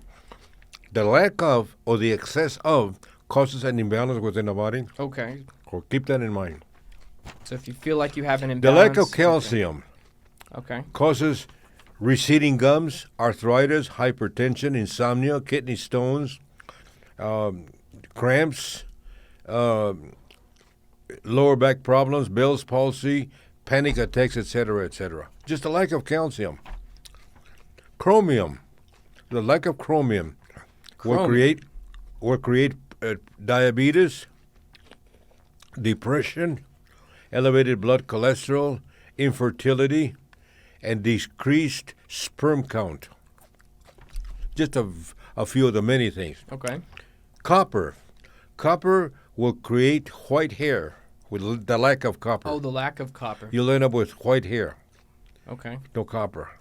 The lack of or the excess of causes an imbalance within the body. Okay. So keep that in mind. So if you feel like you have an The imbalance. lack of calcium Okay. causes receding gums, arthritis, hypertension, insomnia, kidney stones, cramps, lower back problems, Bell's palsy, panic attacks, etc., etc. Just the lack of calcium. Chromium. The lack of chromium will create diabetes, depression, elevated blood cholesterol, infertility, and decreased sperm count. Just a few of the many things. Okay. Copper. Copper will create white hair with the lack of copper. Oh, the lack of copper. You'll end up with white hair, Okay. no copper.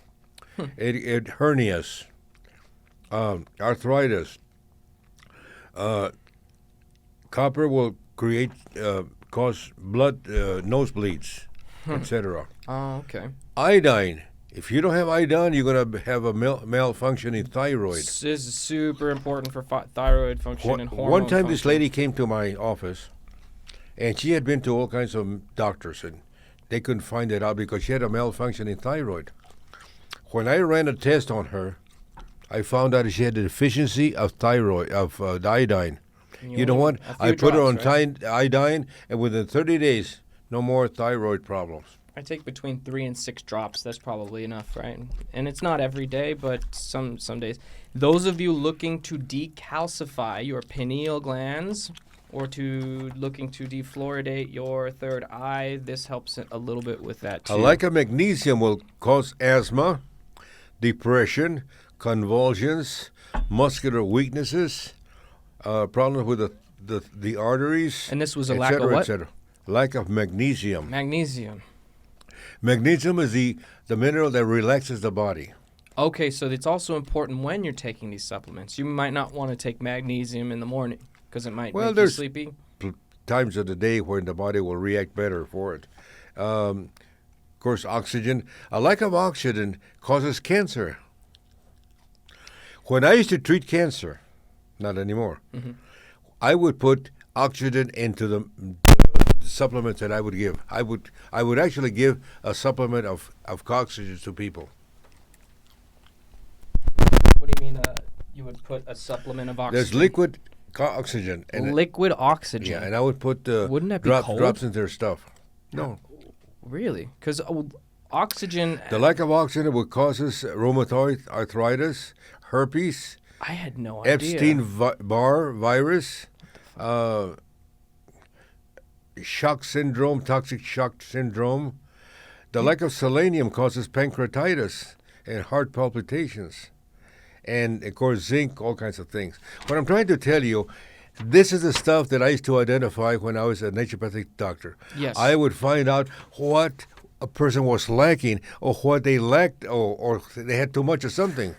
It hernias, arthritis. Copper will cause blood nosebleeds, etc. Oh, okay. Iodine. If you don't have iodine, you're going to have a malfunctioning thyroid. This is super important for thyroid function and hormone One time, function. this lady came to my office, and she had been to all kinds of doctors, and they couldn't find it out because she had a malfunctioning thyroid. When I ran a test on her, I found out she had a deficiency of iodine. You know what? I put her on iodine, and within 30 days, no more thyroid problems. I take between 3 and 6 drops. That's probably enough, right? And it's not every day, but some days. Those of you looking to decalcify your pineal glands or looking to defluoridate your third eye, this helps a little bit with that too. A lack of magnesium will cause asthma, depression, convulsions, muscular weaknesses, problems with the arteries. And this was a lack of what? Lack of magnesium. Magnesium. Magnesium is the mineral that relaxes the body. Okay, so it's also important when you're taking these supplements. You might not want to take magnesium in the morning because it might make you sleepy. Times of the day when the body will react better for it. Of course, oxygen. A lack of oxygen causes cancer. When I used to treat cancer, not anymore, I would put oxygen into the supplements that I would give. I would actually give a supplement of oxygen to people. What do you mean you would put a supplement of oxygen? There's liquid oxygen. And liquid oxygen? Yeah, and I would put Wouldn't that be cold? drops in their stuff. No. Really? Because oxygen... The lack of oxygen would causes rheumatoid arthritis, herpes, I had no idea. Epstein-Barr virus, shock syndrome, toxic shock syndrome. The lack of selenium causes pancreatitis and heart palpitations. And, of course, zinc, all kinds of things. What I'm trying to tell you, this is the stuff that I used to identify when I was a naturopathic doctor. Yes. I would find out what a person was lacking or what they lacked or they had too much of something.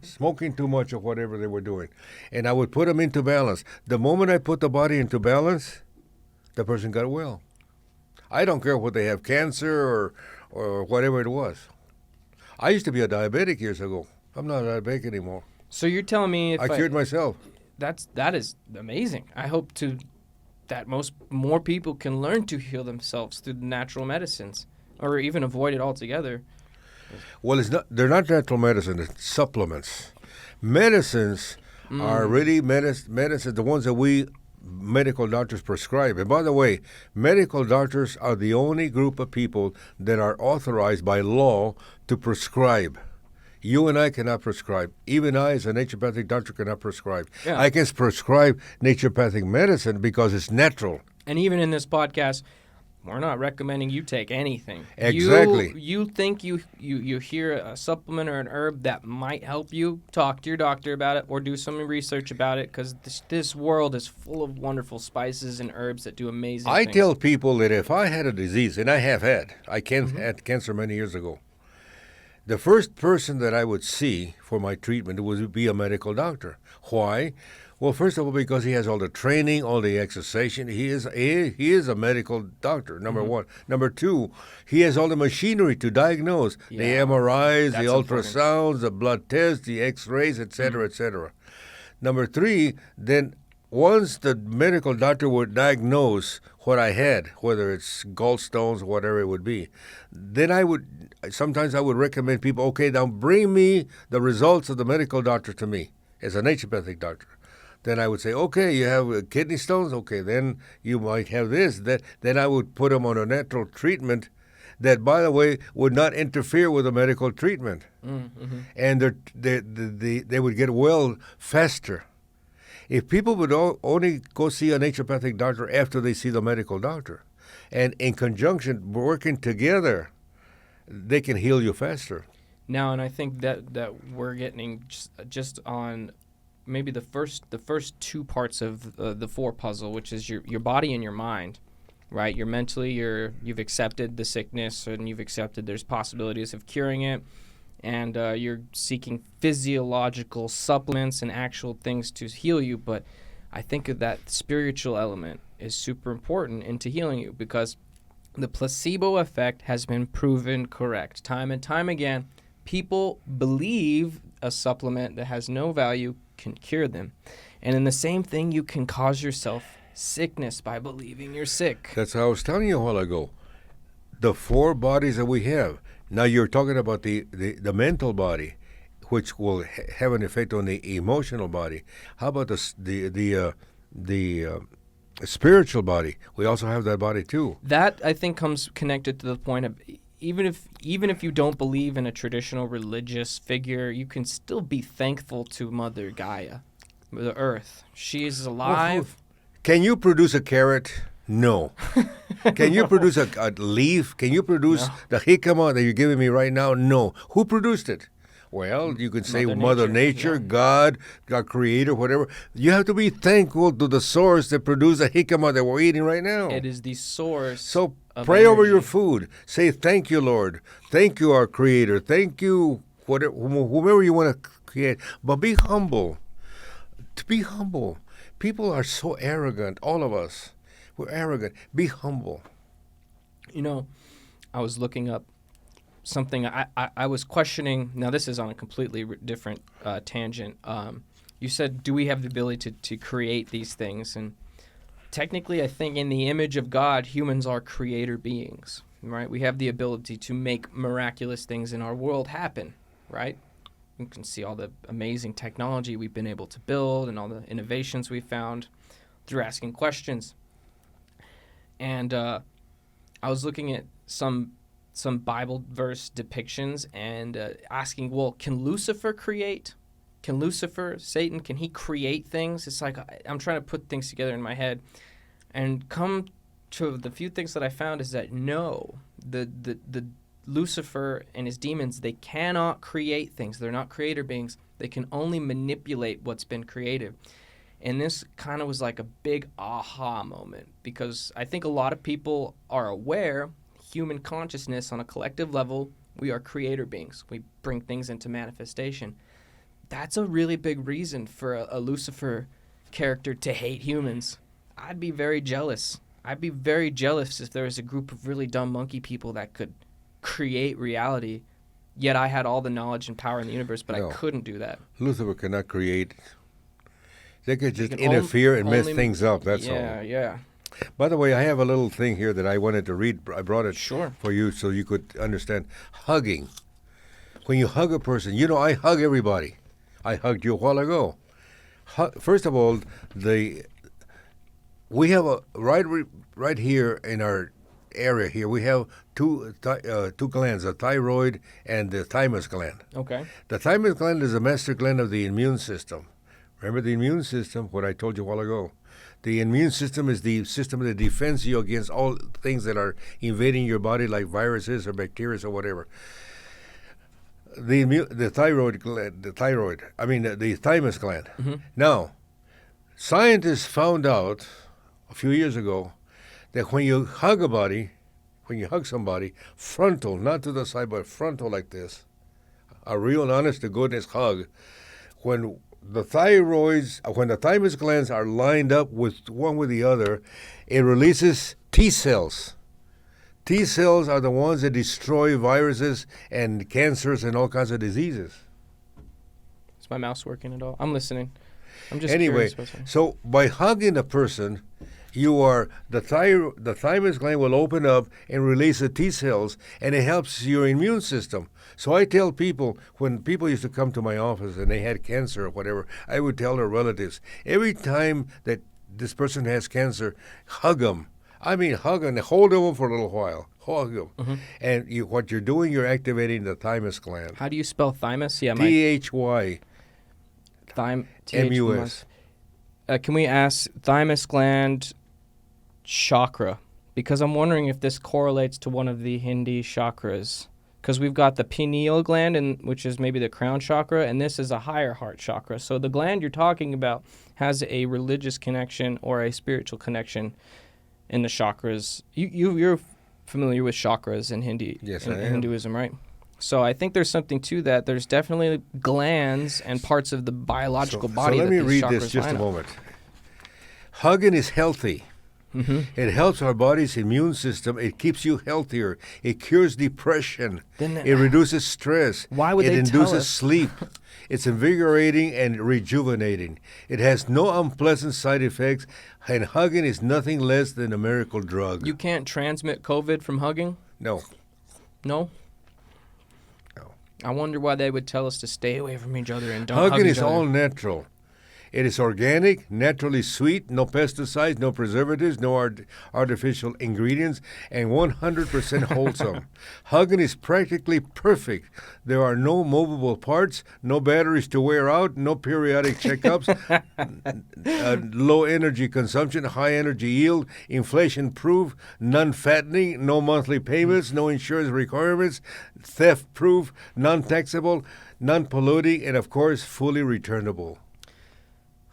Smoking too much or whatever they were doing. And I would put them into balance. The moment I put the body into balance, the person got well. I don't care what they have, cancer or whatever it was. I used to be a diabetic years ago. I'm not a diabetic anymore. So you're telling me if I cured myself. That is amazing. I hope that more people can learn to heal themselves through natural medicines or even avoid it altogether. Well, they're not natural medicine, it's supplements. Medicines are really medicine, the ones that we medical doctors prescribe. And by the way, medical doctors are the only group of people that are authorized by law to prescribe. You and I cannot prescribe. Even I, as a naturopathic doctor, cannot prescribe. Yeah. I can prescribe naturopathic medicine because it's natural. And even in this podcast, we're not recommending you take anything. Exactly. You think you hear a supplement or an herb that might help you, talk to your doctor about it or do some research about it, because this world is full of wonderful spices and herbs that do amazing I things. tell people that if I had a disease, and I have had, had cancer many years ago, the first person that I would see for my treatment would be a medical doctor. Why? Well, first of all, because he has all the training, all the exercise. He is a medical doctor, number one. Number two, he has all the machinery to diagnose, the Yeah, MRIs, the that's important. ultrasounds, the blood tests, the x-rays, etc., etc. Number three, then once the medical doctor would diagnose what I had, whether it's gallstones or whatever it would be, then sometimes I would recommend people, okay, now bring me the results of the medical doctor to me as a naturopathic doctor. Then I would say, okay, you have kidney stones? Okay, then you might have this. Then I would put them on a natural treatment that, by the way, would not interfere with the medical treatment. Mm-hmm. And they would get well faster. If people would only go see a naturopathic doctor after they see the medical doctor, and in conjunction, working together, they can heal you faster. Now, and I think that we're getting just on maybe the first two parts of the four puzzle, which is your body and your mind, right? You're mentally, you've accepted the sickness and you've accepted there's possibilities of curing it, and you're seeking physiological supplements and actual things to heal you. But I think that spiritual element is super important into healing you, because the placebo effect has been proven correct time and time again. People believe a supplement that has no value can cure them. And in the same thing, you can cause yourself sickness by believing you're sick. That's how I was telling you a while ago. The four bodies that we have. Now you're talking about the mental body, which will have an effect on the emotional body. How about the spiritual body? We also have that body too. That, I think, comes connected to the point of even if you don't believe in a traditional religious figure, you can still be thankful to Mother Gaia, the earth. She is alive. Can you produce a carrot? No. Can you produce a leaf? Can you produce the jicama that you're giving me right now? No. Who produced it? Well, you could say Mother Nature, yeah. God, Creator, whatever. You have to be thankful to the source that produced the jicama that we're eating right now. It is the source. So of pray over energy. your food. Say, thank you, Lord. Thank you, our Creator. Thank you, whomever you want to create. But be humble. To be humble. People are so arrogant, all of us. We're arrogant. Be humble. You know, I was looking up something. I was questioning. Now, this is on a completely different tangent. You said, do we have the ability to create these things? And technically, I think in the image of God, humans are creator beings, right? We have the ability to make miraculous things in our world happen, right? You can see all the amazing technology we've been able to build and all the innovations we've found through asking questions. And I was looking at some Bible verse depictions and asking, well, can Lucifer create? Can Lucifer, Satan, can he create things? It's like I'm trying to put things together in my head, and come to the few things that I found is that no, the Lucifer and his demons, they cannot create things. They're not creator beings. They can only manipulate what's been created. And this kind of was like a big aha moment, because I think a lot of people are aware human consciousness on a collective level, we are creator beings. We bring things into manifestation. That's a really big reason for a Lucifer character to hate humans. I'd be very jealous. I'd be very jealous if there was a group of really dumb monkey people that could create reality, yet I had all the knowledge and power in the universe, but No. I couldn't do that. Lucifer cannot create. They could just can interfere and mess only- things up, that's all. Yeah. By the way, I have a little thing here that I wanted to read. I brought it Sure. for you so you could understand. Hugging. When you hug a person, you know, I hug everybody. I hugged you a while ago. First of all, we have a right here in area here, we have two glands, the thyroid and the thymus gland. Okay. The thymus gland is the master gland of the immune system. Remember the immune system, what I told you a while ago. The immune system is the system that defends you against all things that are invading your body, like viruses or bacteria or whatever. The thymus gland. Mm-hmm. Now, scientists found out a few years ago that when you hug somebody, frontal, not to the side, but frontal like this, a real honest-to-goodness hug, when the thymus glands are lined up with one with the other, it releases T cells. T cells are the ones that destroy viruses and cancers and all kinds of diseases. Is my mouse working at all? I'm listening. I'm just Anyway, curious. so by hugging a person, the thymus gland will open up and release the T cells, and it helps your immune system. So I tell people, when people used to come to my office and they had cancer or whatever, I would tell their relatives, every time that this person has cancer, hug them. I mean, hug them and hold them for a little while. Hug them. Mm-hmm. And what you're doing, you're activating the thymus gland. How do you spell thymus? Yeah, Thy. M-U-S. Can we ask thymus gland chakra? Because I'm wondering if this correlates to one of the Hindi chakras. Because we've got the pineal gland, which is maybe the crown chakra, and this is a higher heart chakra. So the gland you're talking about has a religious connection or a spiritual connection in the chakras. You're familiar with chakras in Hindi, Yes, in I am. Hinduism, right? So I think there's something to that. There's definitely glands and parts of the biological body. So let me that these read this chakras just line a up. moment. Hugging is healthy. Mm-hmm. It helps our body's immune system. It keeps you healthier. It cures depression. Then It reduces stress. Why would it they tell induces us? sleep. It's invigorating and rejuvenating. It has no unpleasant side effects, and hugging is nothing less than a miracle drug. You can't transmit COVID from hugging? No. No? No. I wonder why they would tell us to stay away from each other and don't hug Hugging each is other. all natural. It is organic, naturally sweet, no pesticides, no preservatives, no artificial ingredients, and 100% wholesome. Hugging is practically perfect. There are no movable parts, no batteries to wear out, no periodic checkups, low energy consumption, high energy yield, inflation-proof, non-fattening, no monthly payments, no insurance requirements, theft-proof, non-taxable, non-polluting, and of course, fully returnable.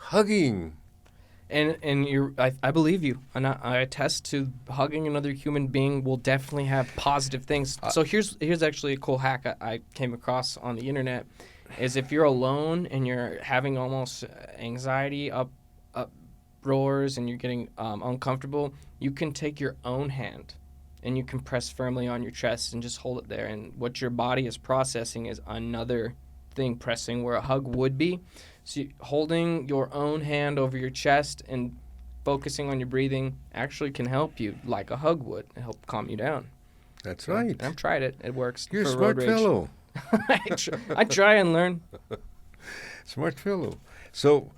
Hugging. And I believe you, and I attest to hugging another human being will definitely have positive things. So here's actually a cool hack I came across on the internet, is if you're alone and you're having almost anxiety uproars and you're getting uncomfortable, you can take your own hand and you can press firmly on your chest and just hold it there. And what your body is processing is another thing pressing where a hug would be. So holding your own hand over your chest and focusing on your breathing actually can help you, like a hug would, and help calm you down. That's right. And I've tried it. It works. You're a for smart road rage. fellow. I try and learn. Smart fellow. So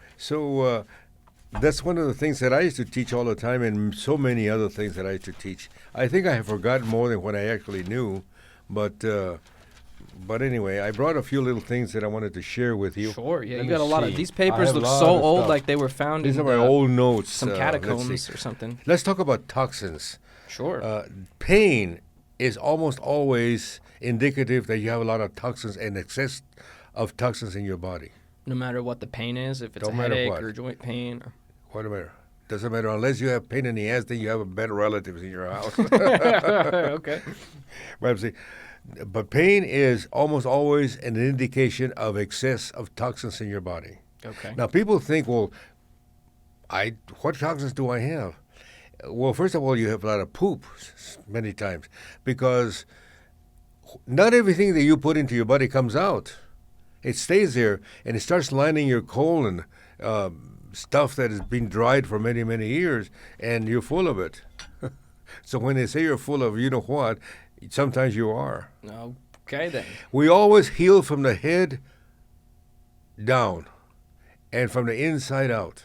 that's one of the things that I used to teach all the time, and so many other things that I used to teach. I think I have forgotten more than what I actually knew, but anyway, I brought a few little things that I wanted to share with you. Sure, yeah. Let You me got a lot of see. these I papers have look a lot so of old, stuff. like they were found These in are my old notes. some Let's catacombs see. or something. Let's talk about toxins. Sure. Pain is almost always indicative that you have a lot of toxins and excess of toxins in your body. No matter what the pain is, if it's Don't a matter headache what. or joint pain. Or What matter? Doesn't matter unless you have pain in the ass. Then you have better relatives in your house. Okay. But pain is almost always an indication of excess of toxins in your body. Okay. Now, people think, well, what toxins do I have? Well, first of all, you have a lot of poop many times because not everything that you put into your body comes out. It stays there and it starts lining your colon, stuff that has been dried for many, many years, and you're full of it. So when they say you're full of you know what, sometimes you are. Okay, then. We always heal from the head down and from the inside out.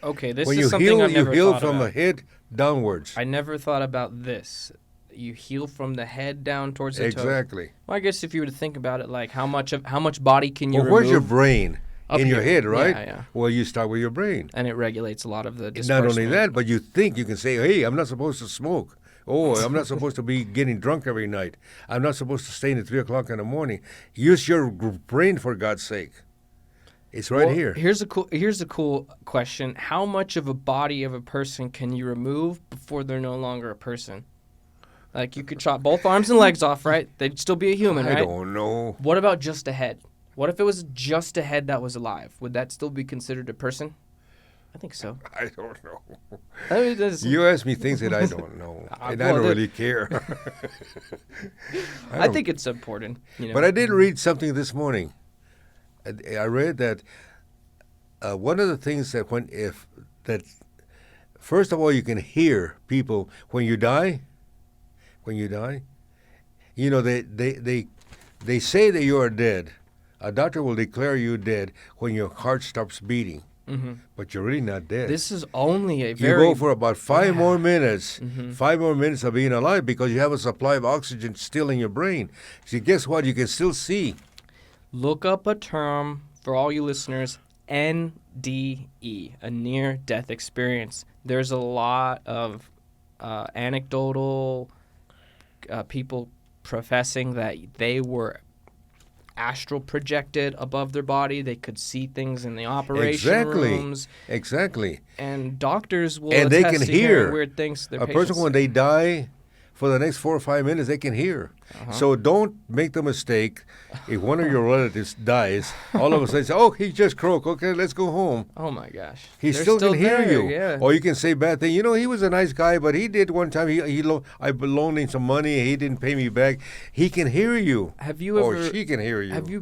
Okay, this When is you something heal, I've you never heal thought from about. the head downwards. I never thought about this. You heal from the head down towards the toes. Exactly. Well, I guess if you were to think about it, like how much body can you Well, remove? where's your brain? Up In your here. head, right? Yeah, yeah. Well, you start with your brain. And it regulates a lot of the And disbursement. not only that, but you think you can say, hey, I'm not supposed to smoke. Oh, I'm not supposed to be getting drunk every night. I'm not supposed to stay in at 3 o'clock in the morning. Use your brain, for God's sake. It's right Well, here. Here's a cool question. How much of a body of a person can you remove before they're no longer a person? Like you could chop both arms and legs off, right? They'd still be a human, I right? don't know. What about just a head? What if it was just a head that was alive? Would that still be considered a person? I think so. I don't know. I mean, that's- You ask me things that I don't know, and I well, don't really care. I think it's important. You know? But I did read something this morning. I read that one of the things that first of all, you can hear people when you die. When you die, you know they say that you are dead. A doctor will declare you dead when your heart stops beating, but you're really not dead. This is only a You very go for about 5 more minutes, Mm-hmm. 5 more minutes of being alive because you have a supply of oxygen still in your brain. See, guess what? You can still see. Look up a term for all you listeners, NDE, a near-death experience. There's a lot of anecdotal people professing that they were astral projected above their body. They could see things in the operation rooms. Exactly. And doctors will And they attest can to hearing hear. weird things to their A patients. person, when they die, for the next 4 or 5 minutes, they can hear. Uh-huh. So don't make the mistake. If one of your relatives dies, all of a sudden, say, oh, he just croaked. Okay, let's go home. Oh my gosh. He They're still can hear there, you. Yeah. Or you can say bad thing. You know, he was a nice guy, but he did one time. I loaned him some money. He didn't pay me back. He can hear you. Have you Or ever she can hear you. Have you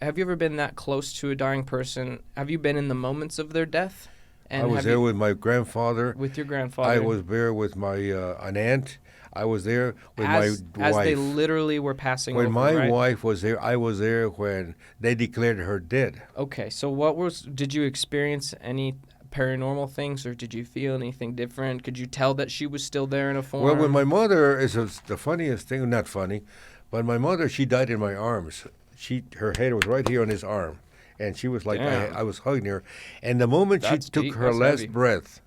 ever been that close to a dying person? Have you been in the moments of their death? I was there with my grandfather. with your grandfather. I was there with my an aunt. I was there with as my wife. they literally were passing When over, my right? wife was there, I was there when they declared her dead. Okay, so did you experience any paranormal things, or did you feel anything different? Could you tell that she was still there in a form? Well, when my mother the funniest thing, not funny, but my mother, she died in my arms. Her head was right here on his arm, and she was like, Damn. I was hugging her, and the moment That's she took deep, her that's last heavy. breath,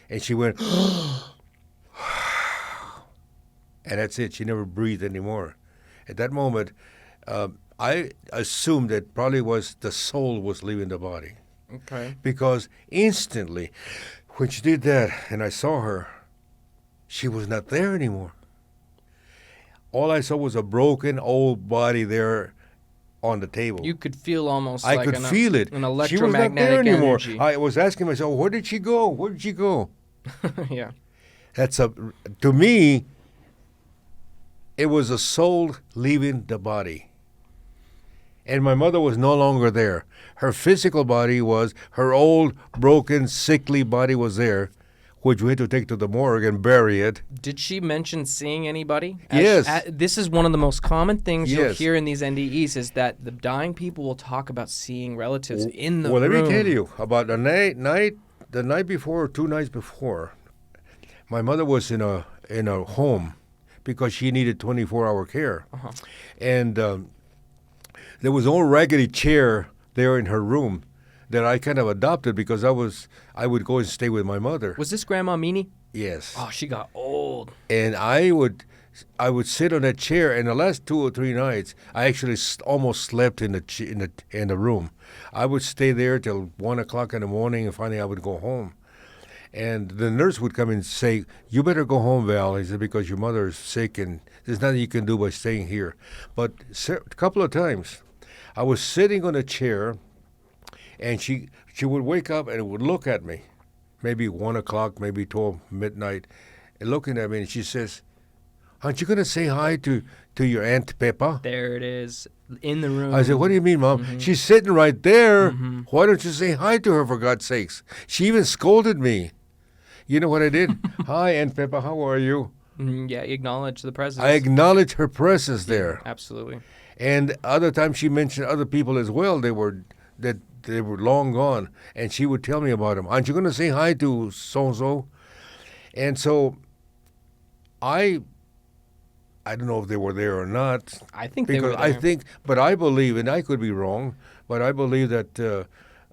and she went, and that's it. She never breathed anymore. At that moment, I assumed that probably was the soul was leaving the body. Okay. Because instantly, when she did that and I saw her, she was not there anymore. All I saw was a broken old body there on the table. You could feel almost I like could feel it. an She was not there electromagnetic anymore. energy. I was asking myself, where did she go? Where did she go? Yeah. To me, it was a soul leaving the body. And my mother was no longer there. Her physical body her old, broken, sickly body was there, which we had to take to the morgue and bury it. Did she mention seeing anybody? Yes. This is one of the most common things you'll Yes. hear in these NDEs is that the dying people will talk about seeing relatives in the Well, room. let me tell you about the night before, or 2 nights before. My mother was in a home because she needed 24-hour care, Uh-huh. and there was an old raggedy chair there in her room that I kind of adopted because I would go and stay with my mother. Was this Grandma Meanie? Yes. Oh, she got old. And I would sit on that chair, and the last 2 or 3 nights, I actually almost slept in the room. I would stay there till 1 o'clock in the morning, and finally I would go home. And the nurse would come and say, "You better go home, Val," he said, "because your mother is sick, and there's nothing you can do by staying here." But a couple of times, I was sitting on a chair, and she would wake up and would look at me, maybe 1 o'clock, maybe 12 midnight, and looking at me, and she says, "Aren't you going to say hi to your Aunt Peppa?" There it is, in the room. I said, "What do you mean, Mom? Mm-hmm. She's sitting right there. Why don't you say hi to her, for God's sakes?" She even scolded me. You know what I did? "Hi, Aunt Peppa, how are you?" Yeah, acknowledge the presence. I acknowledged her presence there. Absolutely. And other times she mentioned other people as well. That they were long gone, and she would tell me about them. Aren't you going to say hi to so-and-so? And so I don't know if they were there or not. I think they Because were I there. think, but I believe, and I could be wrong, but I believe that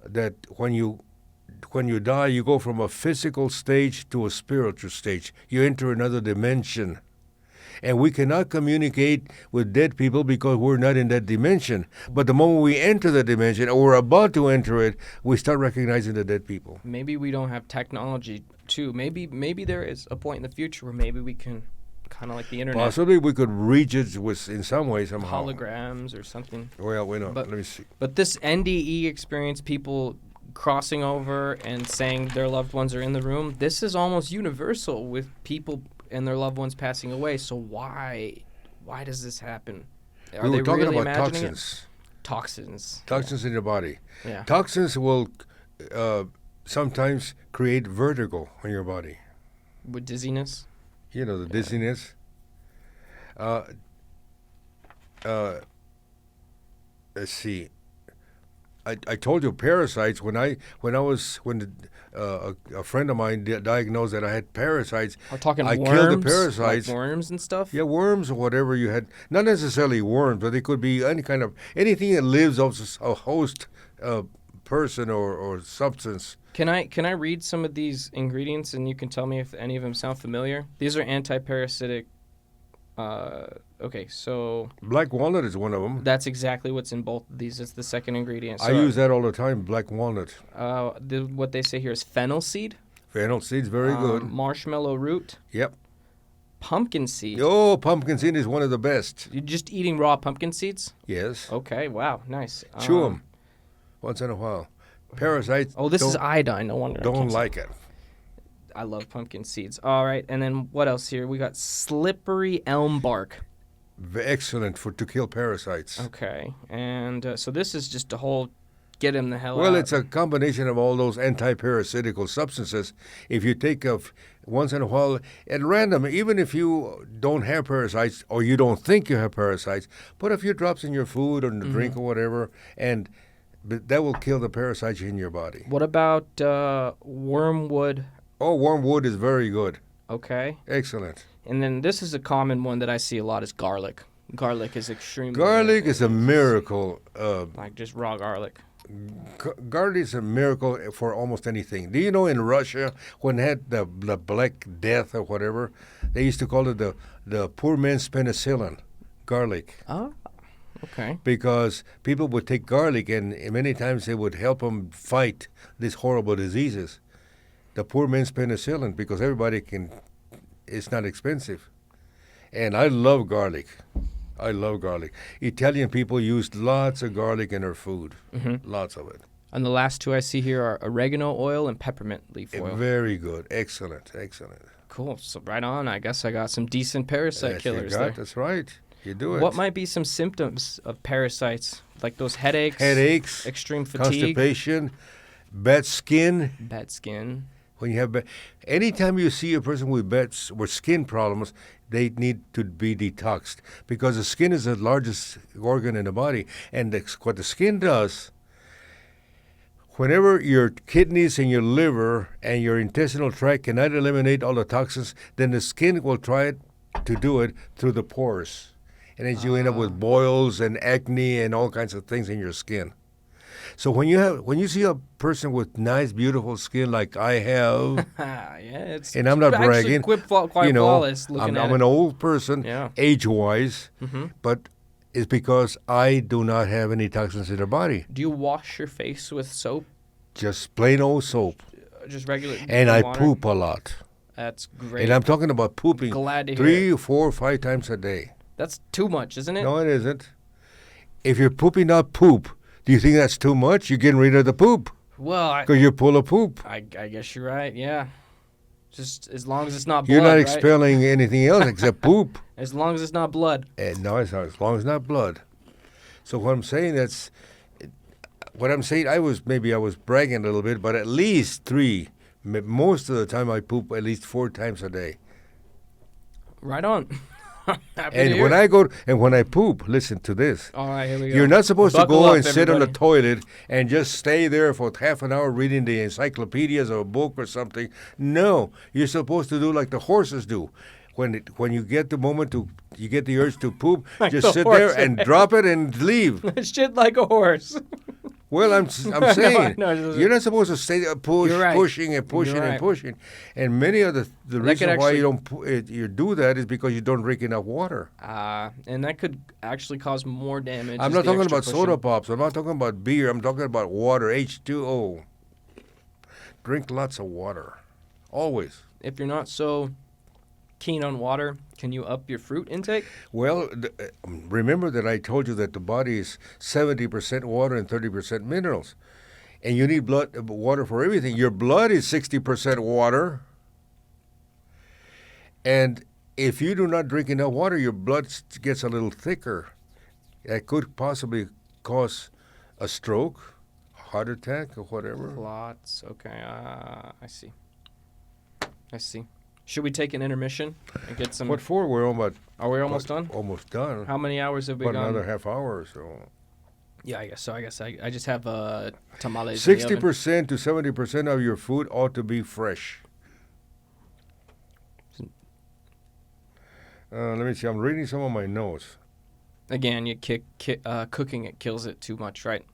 that when you die, you go from a physical stage to a spiritual stage. You enter another dimension. And we cannot communicate with dead people because we're not in that dimension. But the moment we enter the dimension, or we're about to enter it, we start recognizing the dead people. Maybe we don't have technology too. Maybe there is a point in the future where maybe we can, kind of like the internet, Possibly we could reach it with, in some way, somehow. holograms or something. Well, we know. But- Let me see. But this NDE experience, people crossing over and saying their loved ones are in the room, this is almost universal with people and their loved ones passing away. So why does this happen? Are We they were talking really about imagining toxins. it? Toxins. Toxins in your body. Yeah. Toxins will sometimes create vertigo in your body. With dizziness. You know, the dizziness. Let's see. I told you parasites when a friend of mine diagnosed that I had parasites. We're talking I worms. killed the parasites. Like worms and stuff. Yeah, worms or whatever you had. Not necessarily worms, but they could be anything that lives off a host person or substance. Can I read some of these ingredients and you can tell me if any of them sound familiar? These are anti-parasitic. Okay, so Black walnut is one of them. that's exactly what's in both of these. It's the second ingredient. So, I use that all the time, black walnut. what they say here is fennel seed. Fennel seeds, very good. Marshmallow root. Yep. Pumpkin seed. Oh, pumpkin seed is one of the best. You're just eating raw pumpkin seeds? Yes. Okay, wow, nice. Chew them once in a while. Parasites Oh, this is don't, iodine. No wonder. I don't can't say- like it. I love pumpkin seeds. All right, and then what else here? We got slippery elm bark. Excellent to kill parasites. Okay, and so this is just a whole get him the hell out. Well, it's a combination of all those anti-parasitical substances. If you take once in a while, at random, even if you don't have parasites or you don't think you have parasites, put a few drops in your food or in the drink or whatever, and that will kill the parasites in your body. What about wormwood? Oh, wormwood is very good. Okay, Excellent. and then this is a common one that I see a lot is garlic. Garlic is extremely Garlic is a miracle. like just raw garlic. Garlic is a miracle for almost anything. Do you know in Russia, when they had the Black Death or whatever, they used to call it the poor man's penicillin, garlic. Oh, okay. Because people would take garlic and many times it would help them fight these horrible diseases. The poor man's penicillin, because everybody it's not expensive. And I love garlic. I love garlic. Italian people use lots of garlic in their food. Lots of it. And the last two I see here are oregano oil and peppermint leaf oil. Very good. Excellent. Excellent. Cool. So right on. I guess I got some decent parasite Yes, killers you got, there. that's right. You do it. What might be some symptoms of parasites? Like those headaches? Headaches, Extreme fatigue? constipation, bad skin. Bad skin? When you have anytime you see a person with skin problems, they need to be detoxed because the skin is the largest organ in the body, and what the skin does. Whenever your kidneys and your liver and your intestinal tract cannot eliminate all the toxins, then the skin will try to do it through the pores, and then you end up with boils and acne and all kinds of things in your skin. So when you see a person with nice, beautiful skin like I have, yeah, it's and I'm not actually bragging, quite you know, flawless looking I'm at an it. old person, Yeah. age-wise, but it's because I do not have any toxins in the body. Do you wash your face with soap? Just plain old soap, Just regular and I water? poop a lot. That's great. And I'm talking about pooping Glad to hear 3, 4, 5 times a day. That's too much, isn't it? No, it isn't. If you're pooping out poop, do you think that's too much? You're getting rid of the poop Well, because you're full of poop. I guess you're right. Yeah. Just as long as it's not blood. You're not right? expelling anything else except poop. As long as it's not blood. No, it's not. As long as it's not blood. So what I'm saying I was bragging a little bit, but at least 3. Most of the time I poop at least 4 times a day. Right on. Happy to And hear when it. when I poop, listen to this. All right, here we go. You're not supposed Buckle to go up, and sit on the everybody. toilet and just stay there for half an hour reading the encyclopedias or a book or something. No, you're supposed to do like the horses do. When you get the moment you get the urge to poop, Like just the sit there horse. and drop it and leave. Shit like a horse. Well, I'm saying no, it you're not supposed to stay there You're right. pushing and pushing You're and right. pushing. And many of the could reason why actually- you don't you do that is because you don't drink enough water. And that could actually cause more damage. I'm is not the talking extra about soda pushing. pops. I'm not talking about beer. I'm talking about water, H2O. Drink lots of water, always. If you're not so keen on water, can you up your fruit intake? Well, remember that I told you that the body is 70% water and 30% minerals. And you need water for everything. Your blood is 60% water. And if you do not drink enough water, your blood gets a little thicker. That could possibly cause a stroke, heart attack, or whatever. Lots. Okay. I see. Should we take an intermission and get some? What for? We're Are we almost done? almost done. How many hours have we About gone? another half hour or so. Yeah, I guess so. I just have tamales. in the oven. 60% to 70% of your food ought to be fresh. Let me see. I'm reading some of my notes. Again, cooking it kills it too much, right?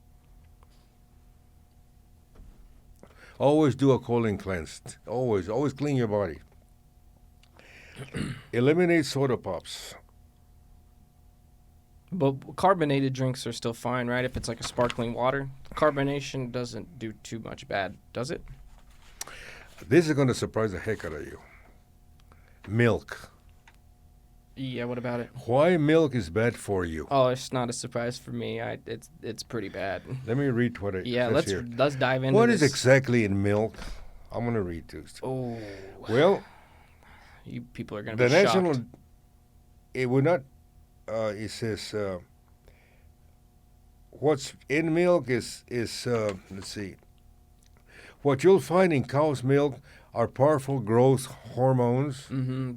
Always do a colon cleanse. Always clean your body. Eliminate soda pops. But carbonated drinks are still fine, right? If it's like a sparkling water, carbonation doesn't do too much bad, does it? This is going to surprise the heck out of you. Milk. Yeah. What about it? Why milk is bad for you? Oh, it's not a surprise for me. It's pretty bad. Let me read what it Yeah. says here. Let's dive into What this. is exactly in milk? I'm going to read this. Oh, Well, you people are gonna the be national, shocked. it would not, it says, what's in milk is let's see, what you'll find in cow's milk are powerful growth hormones, Mm-hmm.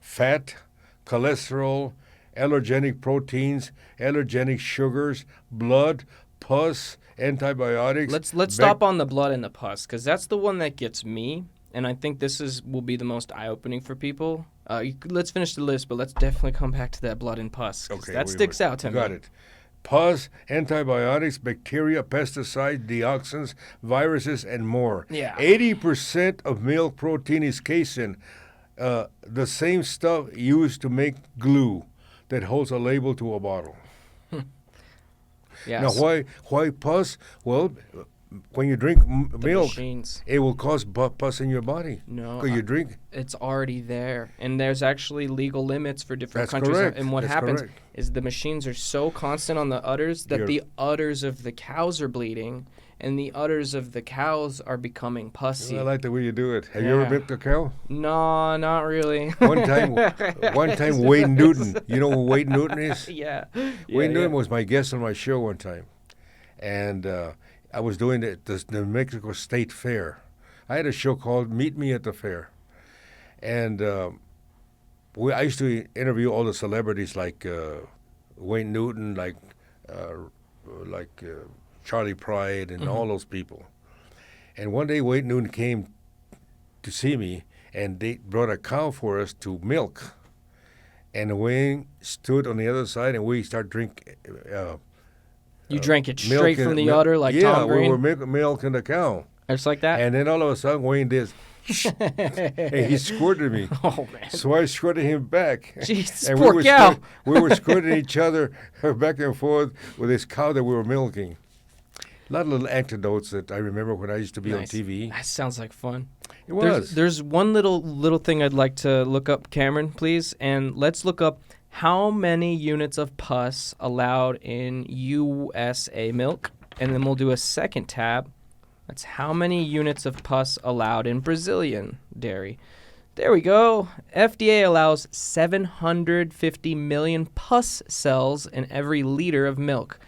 fat, cholesterol, allergenic proteins, allergenic sugars, blood, pus, antibiotics. Let's stop on the blood and the pus, because that's the one that gets me, and I think will be the most eye-opening for people. Let's finish the list, but let's definitely come back to that blood and pus, 'cause that sticks out to me. Got it. Pus, antibiotics, bacteria, pesticides, dioxins, viruses, and more. Yeah. 80% of milk protein is casein, the same stuff used to make glue that holds a label to a bottle. Yeah. Now, why pus? Well, when you drink the milk, machines. it will cause pus in your body. No, Because you drink. it's already there, and there's actually legal limits for different That's countries. correct. And what That's happens correct. is the machines are so constant on the udders that You're- the udders of the cows are bleeding, and the udders of the cows are becoming pussy. I like the way you do it. Have you ever Yeah. milked a cow? No, not really. One time, Wade Newton. You know who Wade Newton is? Yeah. Wade Newton was my guest on my show one time, and I was doing the New Mexico State Fair. I had a show called "Meet Me at the Fair," and I used to interview all the celebrities like Wayne Newton, like Charlie Pride, and all those people. And one day, Wayne Newton came to see me, and they brought a cow for us to milk. And Wayne stood on the other side, and we started drinking. You drank it Milk straight and- from the milk- udder like yeah, Tom Green? we were milking the cow. Just like that? And then all of a sudden, Wayne did, and he squirted me. Oh, man. So I squirted him back. Jesus, and poor cow. We were squirting each other back and forth with this cow that we were milking. A lot of little anecdotes that I remember when I used to be Nice. on TV. That sounds like fun. It was. There's one little thing I'd like to look up, Cameron, please, and let's look up how many units of pus allowed in USA milk, and then we'll do a second tab. That's how many units of pus allowed in Brazilian dairy. There we go. FDA allows 750 million pus cells in every liter of milk.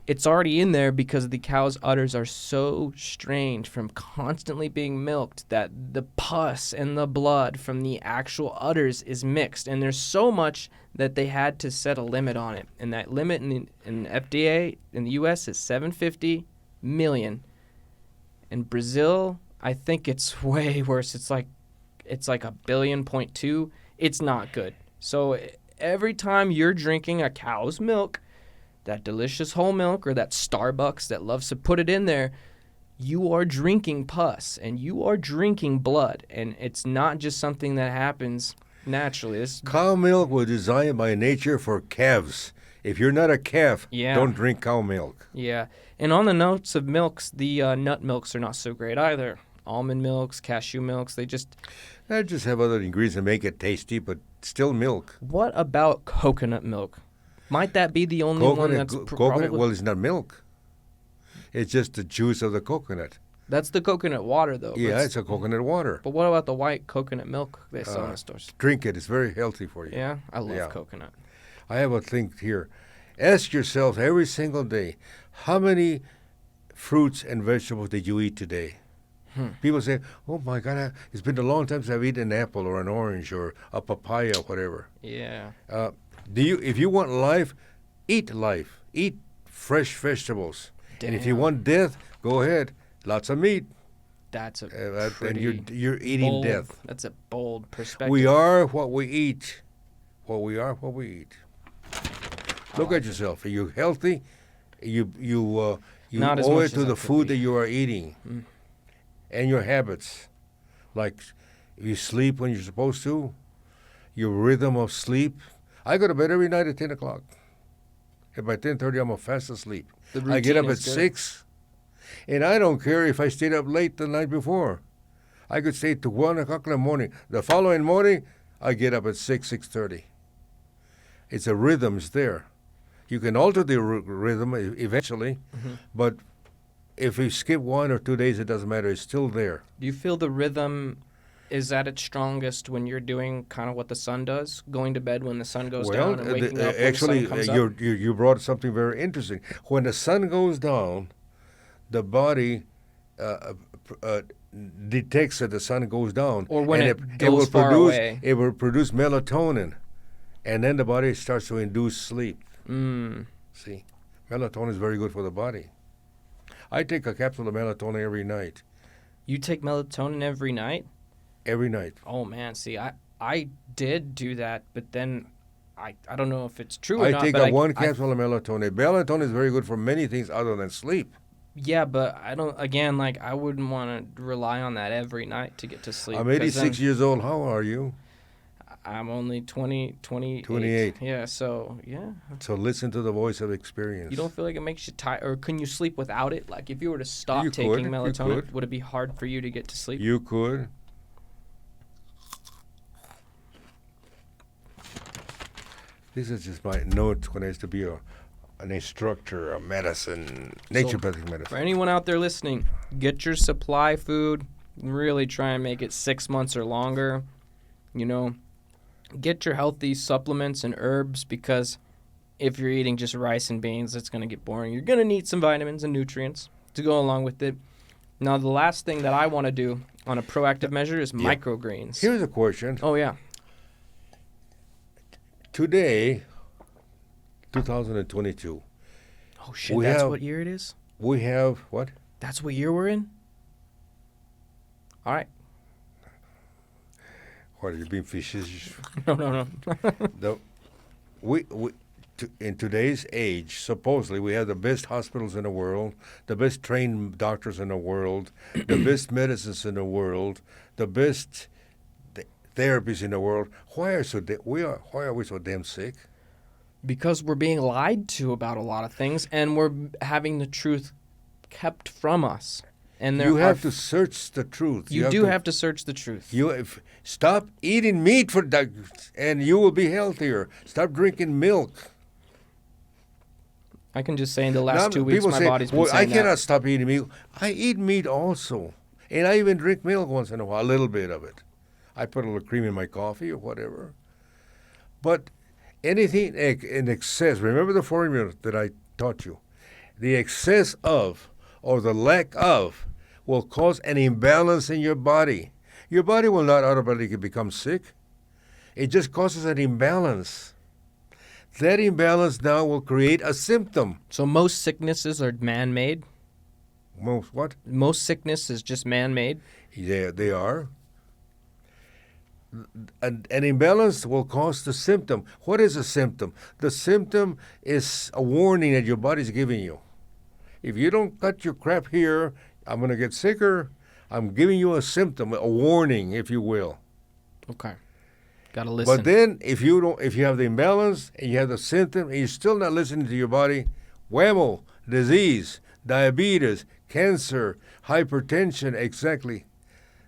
it's already in there because the cow's udders are so strained from constantly being milked that the pus and the blood from the actual udders is mixed. And there's so much that they had to set a limit on it. And that limit in FDA in the U.S. is 750 million. In Brazil, I think it's way worse. It's like 1.2 billion. It's not good. So every time you're drinking a cow's milk, that delicious whole milk or that Starbucks that loves to put it in there, you are drinking pus and you are drinking blood. And it's not just something that happens naturally. Cow milk was designed by nature for calves. If you're not a calf, Yeah. don't drink cow milk. Yeah. And on the notes of milks, the nut milks are not so great either. Almond milks, cashew milks, they just... I just have other ingredients that make it tasty, but still milk. What about coconut milk? Might that be the only one that's Coconut, probably... well, it's not milk. It's just the juice of the coconut. That's the coconut water, though. Yeah, it's a coconut water. But what about the white coconut milk they sell in the stores? Drink it. It's very healthy for you. Yeah, I love Yeah. coconut. I have a thing here. Ask yourself every single day, how many fruits and vegetables did you eat today? People say, oh my God, it's been a long time since I've eaten an apple or an orange or a papaya or whatever. Yeah. If you want life, eat life. Eat fresh vegetables. And if you Damn. want death, go ahead. Lots of meat. That's a And pretty you're eating bold, death. That's a bold perspective. We are what we eat. What we are, what we eat. Look at yourself. Are you healthy? You Not as owe much it as to I the could food be. that you are eating and your habits. Like you sleep when you're supposed to, your rhythm of sleep. I go to bed every night at 10 o'clock. And by 10:30, I'm fast asleep. The I get routine up at is good. 6, and I don't care if I stayed up late the night before. I could stay to 1 o'clock in the morning. The following morning, I get up at 6:30. It's a rhythm, it's there. You can alter the rhythm eventually, but if you skip 1 or 2 days, it doesn't matter. It's still there. Do you feel the rhythm is at its strongest when you're doing kind of what the sun does, going to bed when the sun goes down and waking up when actually, the sun comes up? you brought something very interesting. When the sun goes down, the body detects that the sun goes down, Or when and it goes far produce away. it will produce melatonin, and then the body starts to induce sleep. See, melatonin is very good for the body. I take a capsule of melatonin every night. You take melatonin every night? Every night. Oh man, see, I did do that, but then I don't know if it's true or I not. take but one capsule of melatonin. Melatonin is very good for many things other than sleep. Yeah, but I don't. Again, like I wouldn't want to rely on that every night to get to sleep. I'm 'cause 86 then years old. How are you? I'm only 28. 28. Yeah, so yeah. So listen to the voice of experience. You don't feel like it makes you tired, or can you sleep without it? Like if you were to stop You taking could, you melatonin, could. would it be hard for you to get to sleep? You could. This is just my notes when I used to be an instructor, a medicine, naturopathic For medicine. anyone out there listening, get your supply food. Really try and make it 6 months or longer. You know, get your healthy supplements and herbs, because if you're eating just rice and beans, it's going to get boring. You're going to need some vitamins and nutrients to go along with it. Now, the last thing that I want to do on a proactive measure is microgreens. Here's a question. Oh, yeah. Today, 2022, Oh, shit, We that's have- what year it is? we have what? That's what year we're in? All right. What are you being facetious? No. In today's age, supposedly we have the best hospitals in the world, the best trained doctors in the world, the best medicines in the world, the best therapies in the world. Why are we so damn sick? Because we're being lied to about a lot of things, and we're having the truth kept from us. And there You have are to search the truth. You do have to search the truth. Stop eating meat and you will be healthier. Stop drinking milk. I can just say in the last Now, 2 weeks, people my say, body's been well, I saying cannot that. stop eating meat. I eat meat also. And I even drink milk once in a while, a little bit of it. I put a little cream in my coffee or whatever. But anything in excess, remember the formula that I taught you. the excess of or the lack of will cause an imbalance in your body. Your body will not automatically become sick. It just causes an imbalance. That imbalance now will create a symptom. So most sicknesses are man-made? Most what? Most sickness is just man-made? Yeah, they are. An imbalance will cause the symptom. What is a symptom? The symptom is a warning that your body's giving you. If you don't cut your crap here, I'm going to get sicker. I'm giving you a symptom, a warning, if you will. Okay. Got to listen. But then if you have the imbalance and you have the symptom and you're still not listening to your body, whammo, disease, diabetes, cancer, hypertension, exactly.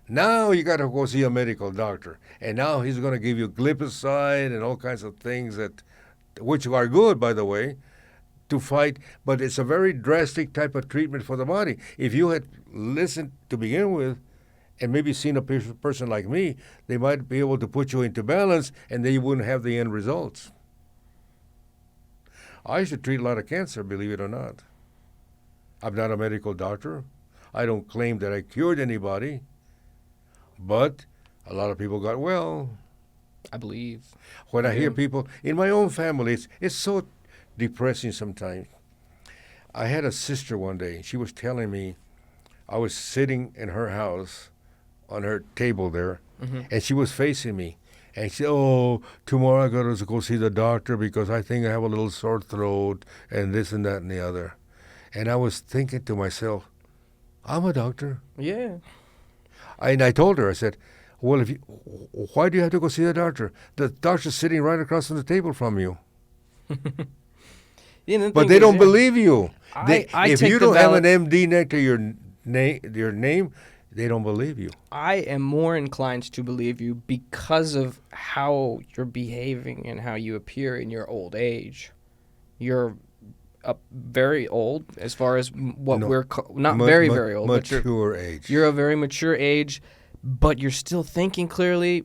Now you got to go see a medical doctor. And now he's going to give you glipizide and all kinds of things which are good, by the way, to fight, but it's a very drastic type of treatment for the body. If you had listened to begin with and maybe seen a person like me, they might be able to put you into balance and then you wouldn't have the end results. I used to treat a lot of cancer, believe it or not. I'm not a medical doctor. I don't claim that I cured anybody, but a lot of people got well. I believe. When I hear people, in my own family, it's so depressing sometimes. I had a sister one day. She was telling me, I was sitting in her house on her table there, and she was facing me. And she said, oh, tomorrow I got to go see the doctor because I think I have a little sore throat and this and that and the other. And I was thinking to myself, I'm a doctor. Yeah. And I told her, I said, well, why do you have to go see the doctor? The doctor's sitting right across from the table from you. But they don't believe you. If you don't have an MD next to your name, they don't believe you. I am more inclined to believe you because of how you're behaving and how you appear in your old age. You're very old as far as what we're not very very old. Mature age. You're a very mature age, but you're still thinking clearly.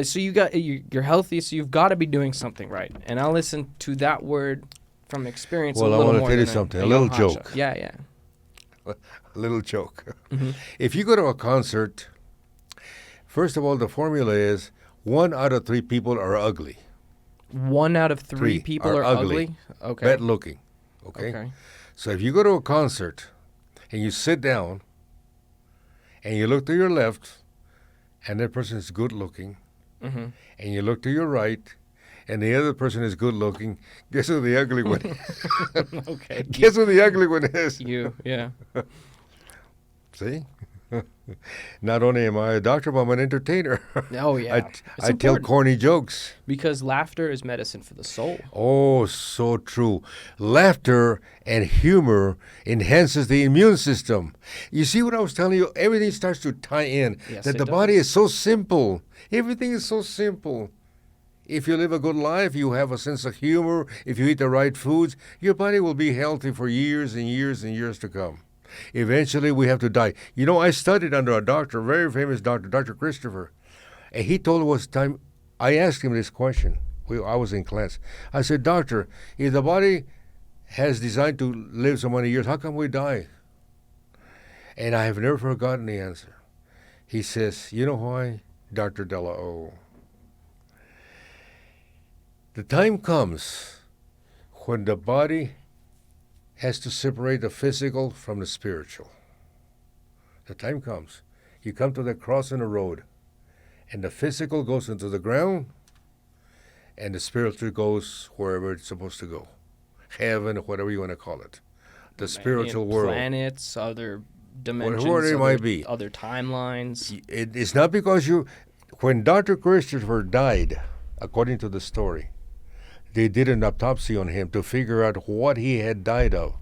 So you're healthy, so you've got to be doing something right. And I'll listen to that word from experience. Well, a little I want more to tell you than something. A young little hotshot. joke. Yeah. A little joke. If you go to a concert, first of all, the formula is 1 out of 3 people are ugly. 1 out of 3 people are ugly? Okay. Bad looking. Okay. So if you go to a concert and you sit down and you look to your left and that person is good looking, and you look to your right and the other person is good looking, guess who the ugly one is? Okay. Guess who the ugly one is? You, yeah. See? Not only am I a doctor, but I'm an entertainer. Oh, yeah. I tell corny jokes. Because laughter is medicine for the soul. Oh, so true. Laughter and humor enhances the immune system. You see what I was telling you? Everything starts to tie in. Yes, that it the does. body is so simple. Everything is so simple. If you live a good life, you have a sense of humor, if you eat the right foods, your body will be healthy for years and years and years to come. Eventually, we have to die. You know, I studied under a doctor, a very famous doctor, Dr. Christopher, and he told us time. I asked him this question. I was in class. I said, Doctor, if the body has designed to live so many years, how come we die? And I have never forgotten the answer. He says, you know why, Dr. Delao? The time comes when the body has to separate the physical from the spiritual. The time comes. You come to the cross in the road, and the physical goes into the ground, and the spiritual goes wherever it's supposed to go. Heaven, whatever you want to call it. The spiritual world. Planets, other dimensions, Whatever it might be. Other timelines. It's not because when Dr. Christopher died, according to the story, they did an autopsy on him to figure out what he had died of.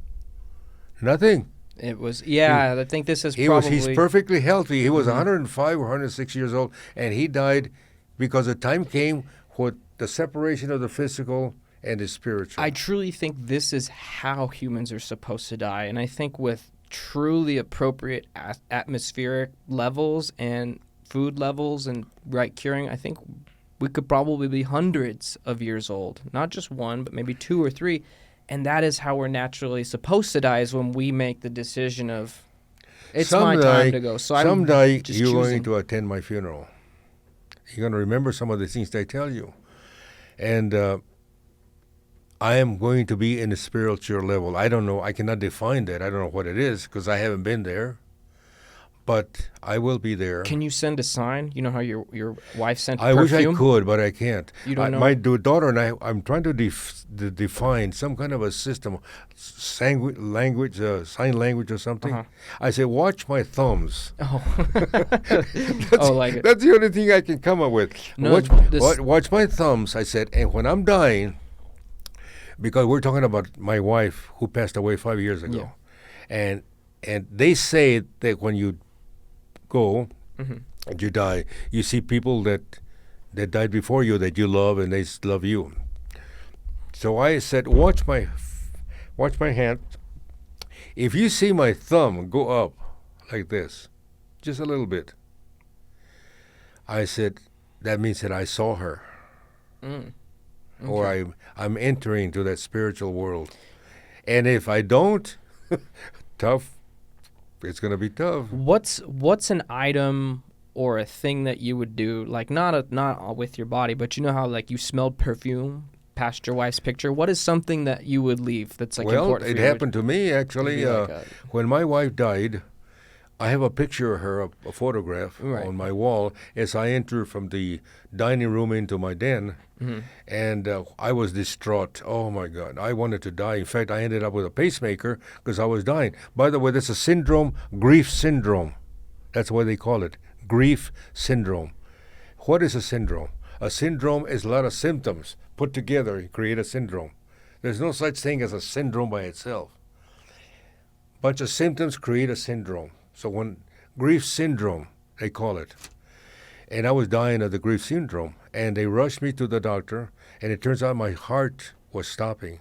Nothing. It was, I think this is probably... He's perfectly healthy. He was 105 or 106 years old, and he died because the time came for the separation of the physical and the spiritual. I truly think this is how humans are supposed to die, and I think with truly appropriate atmospheric levels and food levels and right curing, I think we could probably be hundreds of years old. Not just 1, but maybe 2 or 3. And that is how we're naturally supposed to die, is when we make the decision of, it's my time to go. So someday I'm just you're choosing. going to attend my funeral. You're going to remember some of the things they tell you. And I am going to be in a spiritual level. I don't know. I cannot define that. I don't know what it is because I haven't been there. But I will be there. Can you send a sign? You know how your wife sent I perfume? wish I could, but I can't. You don't know? My daughter and I'm trying to define some kind of a system, sign language or something. Uh-huh. I say, watch my thumbs. Oh. That's the only thing I can come up with. No, watch my thumbs, I said, and when I'm dying, because we're talking about my wife who passed away 5 years ago, and they say that when you go and you die, you see people that died before you that you love and they love you. So I said, watch my hand. If you see my thumb go up like this, just a little bit, I said, that means that I saw her. Okay. Or I'm entering to that spiritual world. And if I don't, tough. It's going to be tough. What's an item or a thing that you would do, like not with your body, but you know how like you smelled perfume past your wife's picture? What is something that you would leave that's like important for you? Well, it happened to me actually. When my wife died, I have a picture of her, a photograph on my wall as I enter from the dining room into my den. And I was distraught. Oh, my God. I wanted to die. In fact, I ended up with a pacemaker because I was dying. By the way, that's a syndrome, grief syndrome. That's what they call it, grief syndrome. What is a syndrome? A syndrome is a lot of symptoms put together and create a syndrome. There's no such thing as a syndrome by itself. Bunch of symptoms create a syndrome. So when grief syndrome, they call it. And I was dying of the grief syndrome. And they rushed me to the doctor, and it turns out my heart was stopping.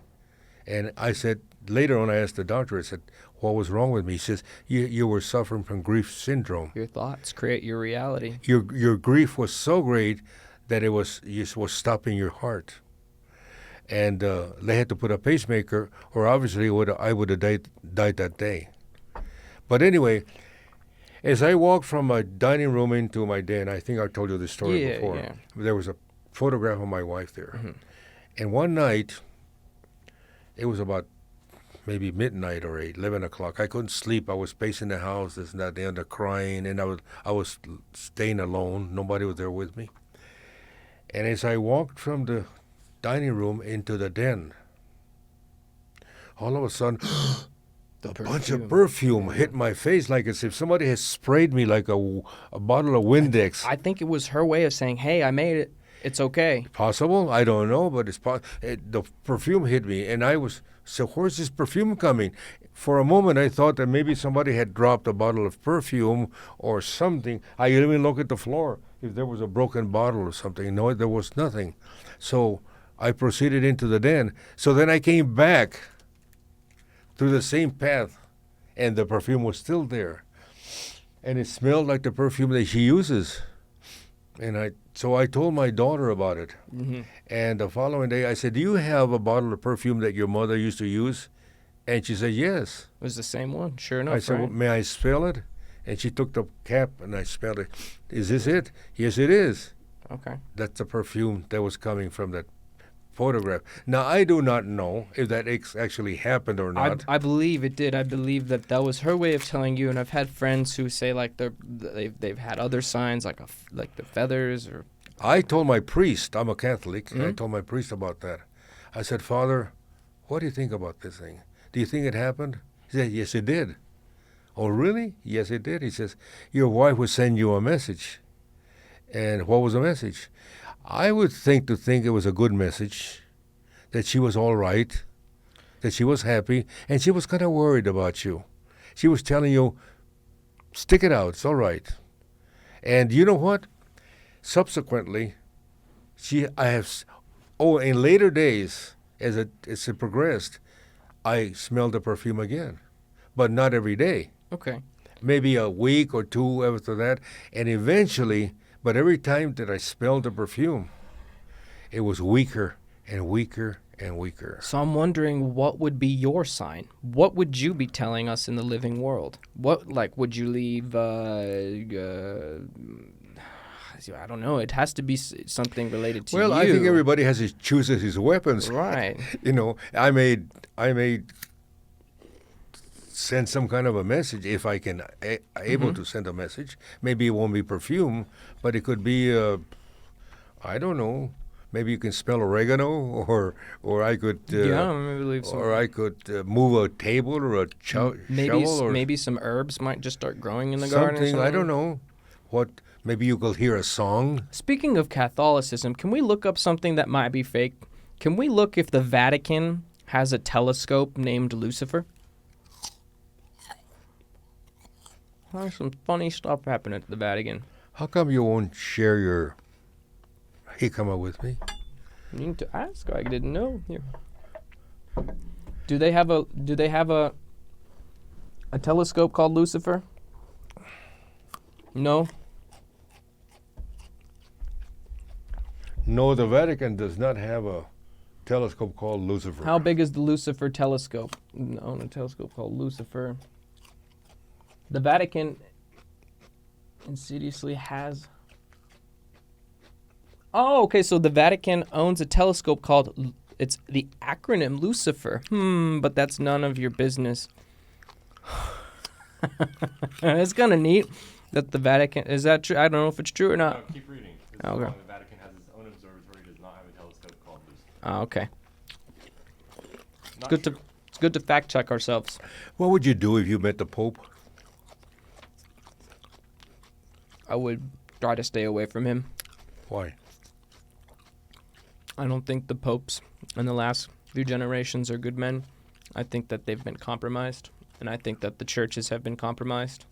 And I said, later on I asked the doctor, I said, what was wrong with me? He says, you were suffering from grief syndrome. Your thoughts create your reality. Your grief was so great that it was stopping your heart. And they had to put a pacemaker, or obviously I would have died that day. But anyway, as I walked from my dining room into my den, I think I told you this story before. Yeah. There was a photograph of my wife there. And one night, it was about maybe midnight or 11 o'clock. I couldn't sleep. I was pacing the house, this and that, the other, crying, and I was staying alone. Nobody was there with me. And as I walked from the dining room into the den, all of a sudden, a bunch of perfume hit my face like as if somebody had sprayed me like a bottle of Windex. I think it was her way of saying, hey, I made it. It's okay. Possible? I don't know, but the perfume hit me, and so where's this perfume coming? For a moment, I thought that maybe somebody had dropped a bottle of perfume or something. I even looked at the floor if there was a broken bottle or something. No, there was nothing. So I proceeded into the den. So then I came back through the same path, and the perfume was still there. And it smelled like the perfume that she uses. And so I told my daughter about it. And the following day, I said, do you have a bottle of perfume that your mother used to use? And she said, yes. It was the same one, sure enough. I said, well, may I smell it? And she took the cap, and I smelled it. Is this it? Yes, it is. Okay. That's the perfume that was coming from that photograph. Now, I do not know if that actually happened or not. I believe it did. I believe that was her way of telling you. And I've had friends who say like they've had other signs like the feathers or. I told my priest, I'm a Catholic, and I told my priest about that. I said, Father, what do you think about this thing? Do you think it happened? He said, yes, it did. Oh, really? Yes, it did. He says, your wife would send you a message. And what was the message? I would think it was a good message, that she was all right, that she was happy, and she was kind of worried about you. She was telling you, stick it out, it's all right. And you know what? Subsequently, in later days, as it progressed, I smelled the perfume again, but not every day. Okay. Maybe a week or two after that, and eventually. But every time that I smelled the perfume, it was weaker and weaker and weaker. So I'm wondering, what would be your sign? What would you be telling us in the living world? Would you leave, I don't know. It has to be something related to you. Well, I think everybody chooses his weapons. Right. I may send some kind of a message if I can able to send a message. Maybe it won't be perfume, but it could be I don't know. Maybe you can spell oregano, or I could maybe leave some. or I could move a table or a shovel, or maybe some herbs might just start growing in the garden. Or something. I don't know. What? Maybe you could hear a song. Speaking of Catholicism, can we look up something that might be fake? Can we look if the Vatican has a telescope named Lucifer? There's some funny stuff happening at the Vatican. How come you won't share your jicama with me? You need to ask. I didn't know. Here. Do they have a telescope called Lucifer? No. No, the Vatican does not have a telescope called Lucifer. How big is the Lucifer telescope? No, a telescope called Lucifer. The Vatican insidiously has... Oh, okay, so the Vatican owns a telescope called... It's the acronym Lucifer. But that's none of your business. It's kind of neat that the Vatican... Is that true? I don't know if it's true or not. No, keep reading. Okay. The Vatican has its own observatory, does not have a telescope called Lucifer. Oh, okay. Not It's true. good to fact check ourselves. What would you do if you met the Pope? I would try to stay away from him. Why? I don't think the popes in the last few generations are good men. I think that they've been compromised, and I think that the churches have been compromised.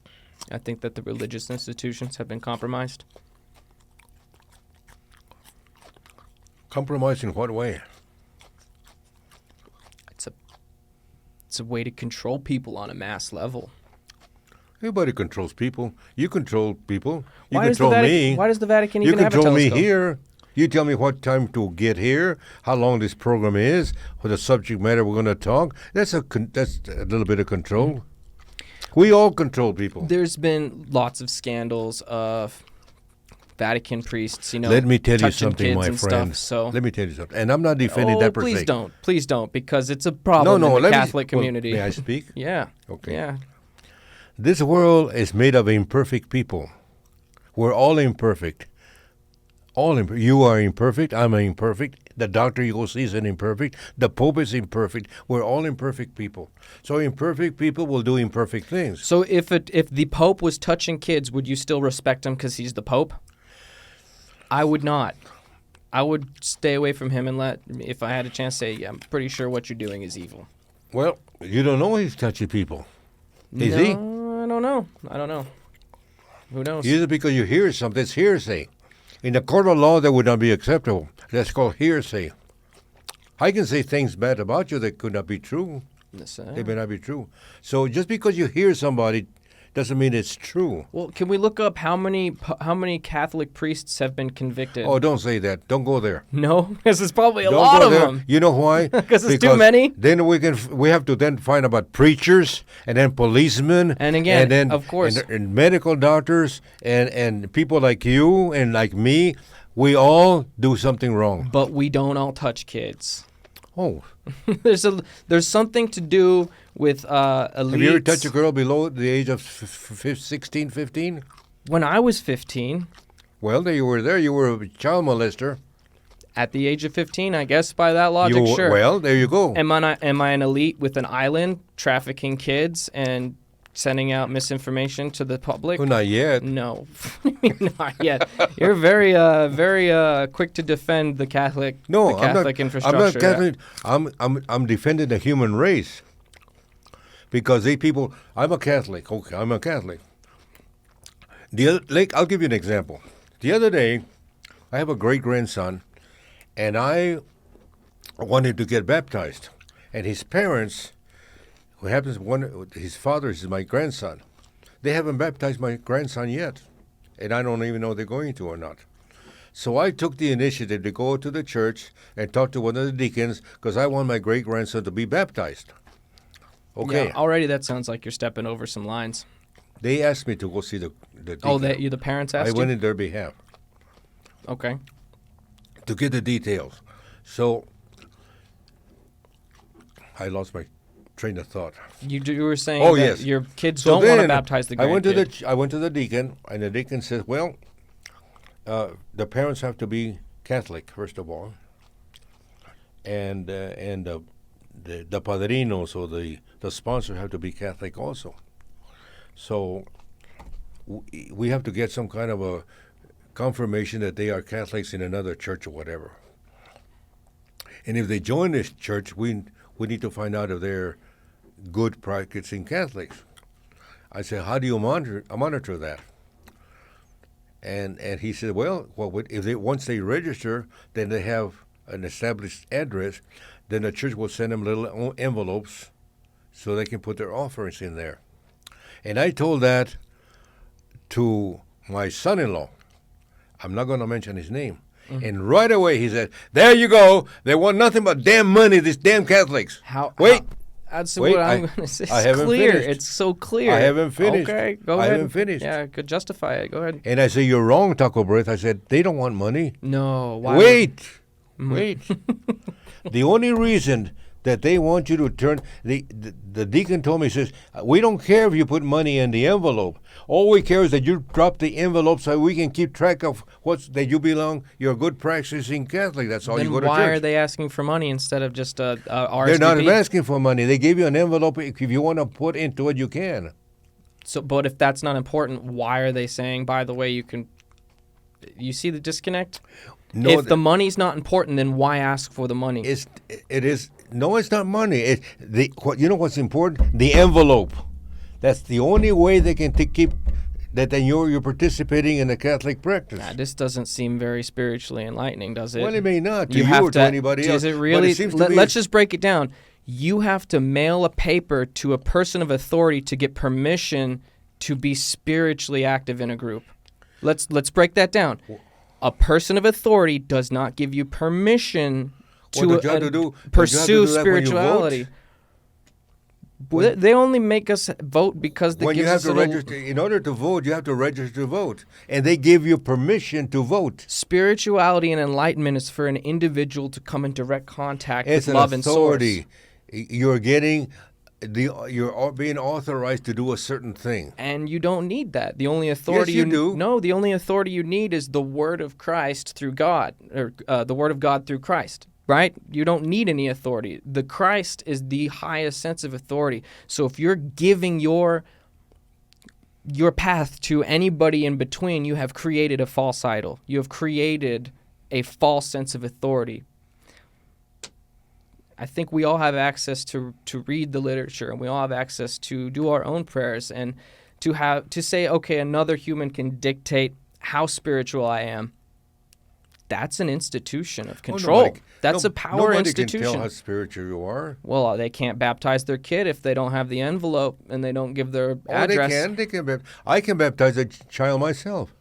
I think that the religious institutions have been compromised. Compromise in what way? It's a way to control people on a mass level. Everybody controls people. You control people. You Why does the control Vatican, me. why does the Vatican You even have a control me telescope? here. You tell me what time to get here, how long this program is, what the subject matter we're going to talk. That's a little bit of control. We all control people. There's been lots of scandals of Vatican priests, Let me tell you touching something, kids my and friend. stuff, so. Let me tell you something. And I'm not defending that per se. Please don't, because it's a problem in the Catholic community. May I speak? Yeah. Okay. Yeah. This world is made of imperfect people. We're all imperfect. You are imperfect. I'm imperfect. The doctor you go see is an imperfect. The Pope is imperfect. We're all imperfect people. So imperfect people will do imperfect things. So if the Pope was touching kids, would you still respect him because he's the Pope? I would not. I would stay away from him and if I had a chance, say, I'm pretty sure what you're doing is evil. Well, you don't know he's touching people. Is he? I don't know. Who knows? Either because you hear something, it's hearsay. In the court of law, that would not be acceptable. That's called hearsay. I can say things bad about you that could not be true. They may not be true. So just because you hear somebody doesn't mean it's true. Well, can we look up how many Catholic priests have been convicted? Oh, don't say that. Don't go there. No, because there's probably a Don't lot go of there. them. You know why? Because it's too many. Then we have to then find about preachers and then policemen And again, and then of course, and medical doctors and people like you and like me. We all do something wrong. but we don't all touch kids. Oh, There's something to do with elites. have you ever touched a girl below the age of 16, 15? When I was 15, Well, there you were. You were a child molester. at the age of 15, I guess by that logic, sure. Well, there you go. Am I an elite with an island trafficking kids and sending out misinformation to the public? Well, not yet. No, not yet. You're very quick to defend the Catholic. No, the Catholic infrastructure. I'm not Catholic. I'm defending the human race because they people. I'm a Catholic. Okay, I'm a Catholic. I'll give you an example. The other day, I have a great grandson, and I wanted to get baptized, and his parents, who happens his father is my grandson. They haven't baptized my grandson yet, and I don't even know they're going to or not. So I took the initiative to go to the church and talk to one of the deacons because I want my great-grandson to be baptized. Okay. Yeah, already that sounds like you're stepping over some lines. They asked me to go see the deacon. Oh, the parents asked I you? went in their behalf Okay. to get the details. So I lost my train of thought. You were saying Oh, that yes. your kids So don't want to then baptize the grandkid. I went to the deacon, and the deacon says, "Well, the parents have to be Catholic first of all, and the padrinos or the sponsor have to be Catholic also. So we have to get some kind of a confirmation that they are Catholics in another church or whatever. And if they join this church, we need to find out if they're good practicing Catholics." I said, "How do you monitor that?" And he said, "Well, if once they register, then they have an established address. Then the church will send them little envelopes so they can put their offerings in there." And I told that to my son-in-law. I'm not going to mention his name. Mm-hmm. And right away he said, "There you go. They want nothing but damn money, these damn Catholics." That's Wait, what I'm going to say. I It's haven't clear. finished. It's so clear. I haven't finished. Okay, go I ahead. haven't finished. Yeah, could justify it. Go ahead. And I said, "You're wrong, Taco Breath." I said, "They don't want money." No. Why Wait. The only reason that they want you to turn the deacon told me, he says, "We don't care if you put money in the envelope. All we care is that you drop the envelope so we can keep track of that you belong. You're a good practicing Catholic. That's all Then you go to why church." are they asking for money instead of just a RSVP? They're not asking for money. They give you an envelope. If you want to put into it, you can. So, but if that's not important, why are they saying, by the way, you can... You see the disconnect? No, if the money's not important, then why ask for the money? It is. No, it's not money. You know what's important? The envelope. That's the only way they can keep that. Then you're participating in the Catholic practice. This doesn't seem very spiritually enlightening, does it? Well, it may not to you have or to anybody else. Is it really? But it seems to Let's just break it down. You have to mail a paper to a person of authority to get permission to be spiritually active in a group. Let's break that down. A person of authority does not give you permission to pursue spirituality. They only make us vote because they give us register. In order to vote, you have to register to vote, and they give you permission to vote. Spirituality and enlightenment is for an individual to come in direct contact with love and source. You're getting. You're being authorized to do a certain thing, and you don't need that. The only authority you do. No, the only authority you need is the Word of Christ through God, or the Word of God through Christ. Right? You don't need any authority. The Christ is the highest sense of authority. So if you're giving your path to anybody in between, you have created a false idol. You have created a false sense of authority. I think we all have access to read the literature, and we all have access to do our own prayers, and to say, okay, another human can dictate how spiritual I am. That's an institution of control. That's a power institution. Nobody can tell how spiritual you are. Well, they can't baptize their kid if they don't have the envelope and they don't give their address. They can. I can baptize a child myself.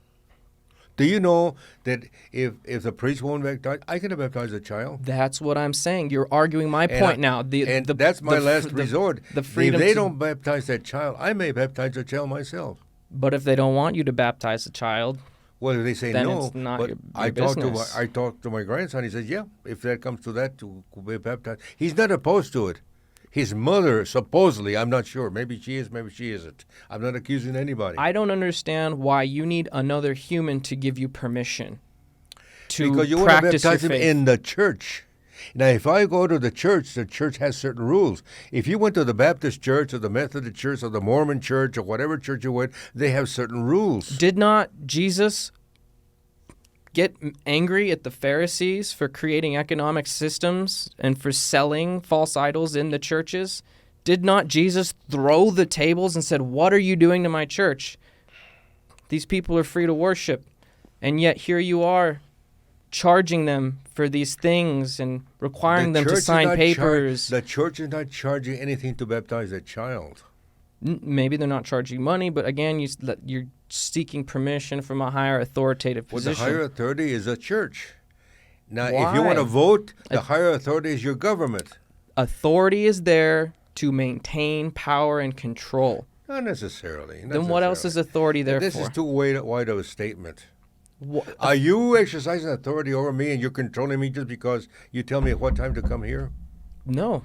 Do you know that if the priest won't baptize, I can baptize a child? That's what I'm saying. You're arguing my point now. That's my last resort. The freedom if they don't baptize that child, I may baptize a child myself. But if they don't want you to baptize a child... Well, if they say then no, it's not but your business. I talked to my grandson. He says, "Yeah, if that comes to that, to be baptized." He's not opposed to it. His mother, supposedly, I'm not sure. Maybe she is, maybe she isn't. I'm not accusing anybody. I don't understand why you need another human to give you permission to because you want to baptize him in the church. Now, if I go to the church has certain rules. If you went to the Baptist church or the Methodist church or the Mormon church or whatever church you went, they have certain rules. Did not Jesus get angry at the Pharisees for creating economic systems and for selling false idols in the churches? Did not Jesus throw the tables and said, "What are you doing to my church? These people are free to worship, and yet here you are charging them for these things and requiring them to sign papers." The church is not charging anything to baptize a child. Maybe they're not charging money, but again, seeking permission from a higher authoritative Well, the position. higher authority is a church. Now, if Why? you want to vote, the higher authority is your government. Authority is there to maintain power and control. Not necessarily. Then what else is authority there This for? is too wide of a statement. Wha- Are you exercising authority over me and you're controlling me just because you tell me what time to come here? No.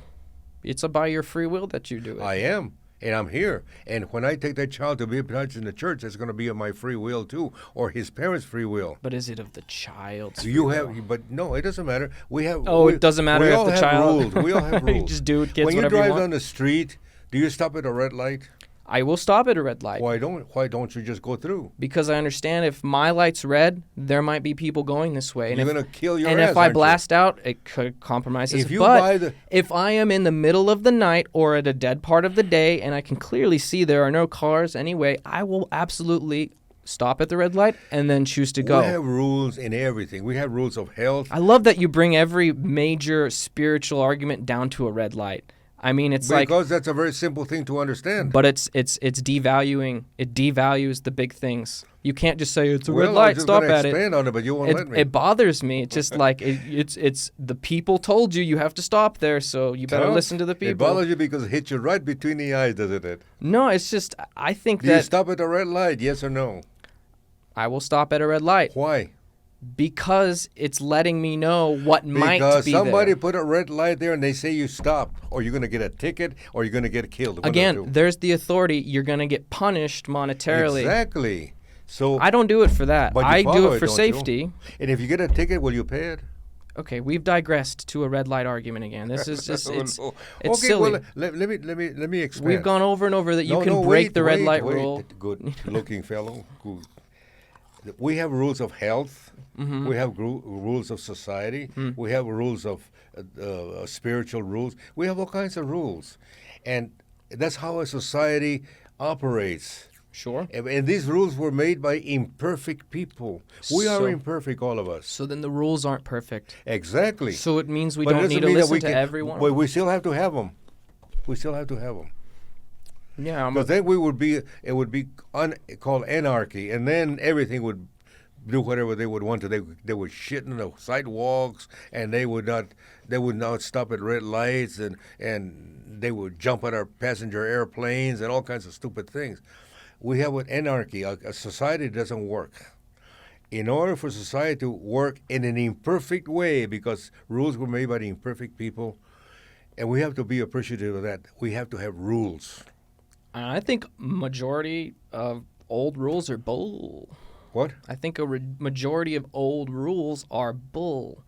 It's by your free will that you do it. I am, and I'm here. And when I take that child to be baptized in the church, it's going to be of my free will too, or his parents' free will. But is it of the child's free You will? have, but no, it doesn't matter. We have. Oh, we, it doesn't matter we if all the have child- rules. We all have You rules. just do it, kids, when you whatever you drive want. down the street, do you stop at a red light? I will stop at a red light. Why don't you just go through? Because I understand if my light's red, there might be people going this way. And You're if, going to kill your and ass, if I aren't you? blast out, it could compromise us. If you But buy the- if I am in the middle of the night or at a dead part of the day and I can clearly see there are no cars anyway, I will absolutely stop at the red light and then choose to go. We have rules in everything. We have rules of health. I love that you bring every major spiritual argument down to a red light. I mean, it's like, Because that's a very simple thing to understand. but it's devaluing. It devalues the big things. You can't just say it's a red I was light. just Stop gonna at it. expand on it, but you won't let me. It bothers me. It's just like it's the people told you have to stop there, so you better Well, listen to the people. It bothers you because it hits you right between the eyes, doesn't it? No, it's just I think Do you that stop at the red light, yes or no? I will stop at a red light Why? because it's letting me know what might Because be somebody there. put a red light there and they say you stop, or you're going to get a ticket, or you're going to get killed. One of the Again, two. there's the authority. You're gonna get punished monetarily. Exactly. So, I don't do it for that. But you I do follow it it, for don't you? safety. and if you get a ticket, will you pay it? Okay, we've digressed to a red light argument again. This is just it's Oh, it's okay, silly. well, let me expand. We've gone over and over that you No, can no, break wait, the red wait, light wait. rule. Good looking fellow. Good. We have rules of health. Mm-hmm. We have rules of society. We have rules of spiritual rules. We have all kinds of rules. And that's how a society operates. Sure. And these rules were made by imperfect people. We So- are imperfect, all of us. So then the rules aren't perfect. Exactly. So it means we But it don't doesn't need to mean that listen we to can- everyone. But we still have to have them. We still have to have them. Yeah, Because then it would be called anarchy, and then everything would do whatever they would want to. They would shit in the sidewalks, and they would not stop at red lights, and they would jump at our passenger airplanes and all kinds of stupid things. We have an anarchy. A society doesn't work. In order for society to work in an imperfect way, because rules were made by the imperfect people, and we have to be appreciative of that. We have to have rules. I think majority of old rules are bull. What? I think a majority of old rules are bull.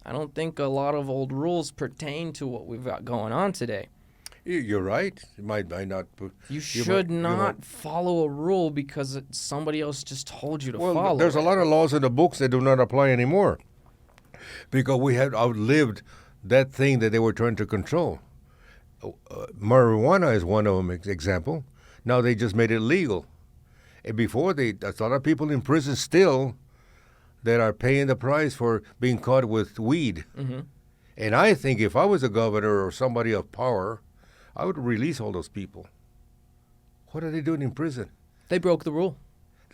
I don't think a lot of old rules pertain to what we've got going on today. You're right. It might not. You should not follow a rule because somebody else just told you to Well, follow. there's a lot of laws in the books that do not apply anymore, because we have outlived that thing that they were trying to control. Marijuana is one of them. Example. Now they just made it legal. And before, there's a lot of people in prison still that are paying the price for being caught with weed. Mm-hmm. And I think if I was a governor or somebody of power, I would release all those people. What are they doing in prison? They broke the rule.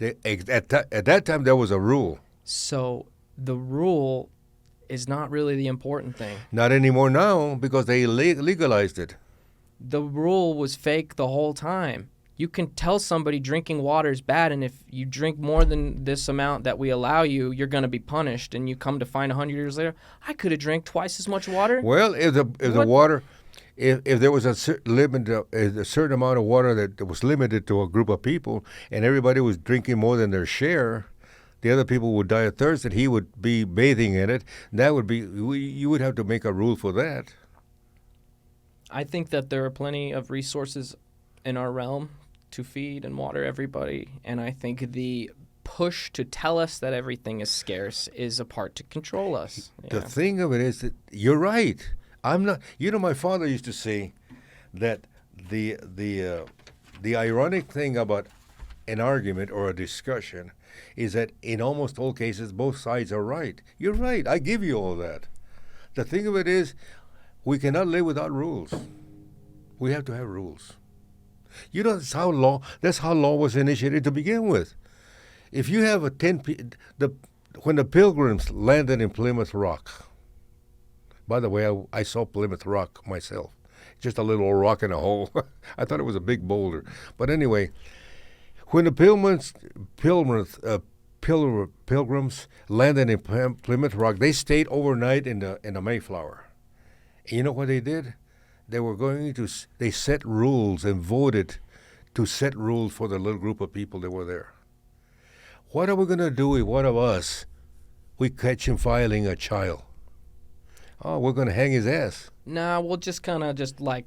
At that time, there was a rule. So the rule is not really the important thing. Not anymore now, because they legalized it. The rule was fake the whole time. You can tell somebody drinking water is bad, and if you drink more than this amount that we allow you, you're going to be punished. And you come to find 100 years later, I could have drank twice as much water. Well, if the water, if there was a certain amount of water that was limited to a group of people, and everybody was drinking more than their share, the other people would die of thirst, and he would be bathing in it. That would be you would have to make a rule for that. I think that there are plenty of resources in our realm to feed and water everybody, and I think the push to tell us that everything is scarce is a part to control us. The thing of it is that you're right. I'm not. You know, my father used to say that the ironic thing about an argument or a discussion is that in almost all cases both sides are right. You're right. I give you all that. The thing of it is, we cannot live without rules. We have to have rules. You know, that's how law was initiated to begin with. if you have when the Pilgrims landed in Plymouth Rock. By the way, I saw Plymouth Rock myself, just a little rock in a hole. I thought it was a big boulder, but anyway, when the Pilgrims landed in Plymouth Rock, they stayed overnight in the Mayflower. And you know what they did? They set rules and voted to set rules for the little group of people that were there. What are we going to do if one of us, we catch him violating a child? Oh, we're going to hang his ass. Nah, we'll just kind of just like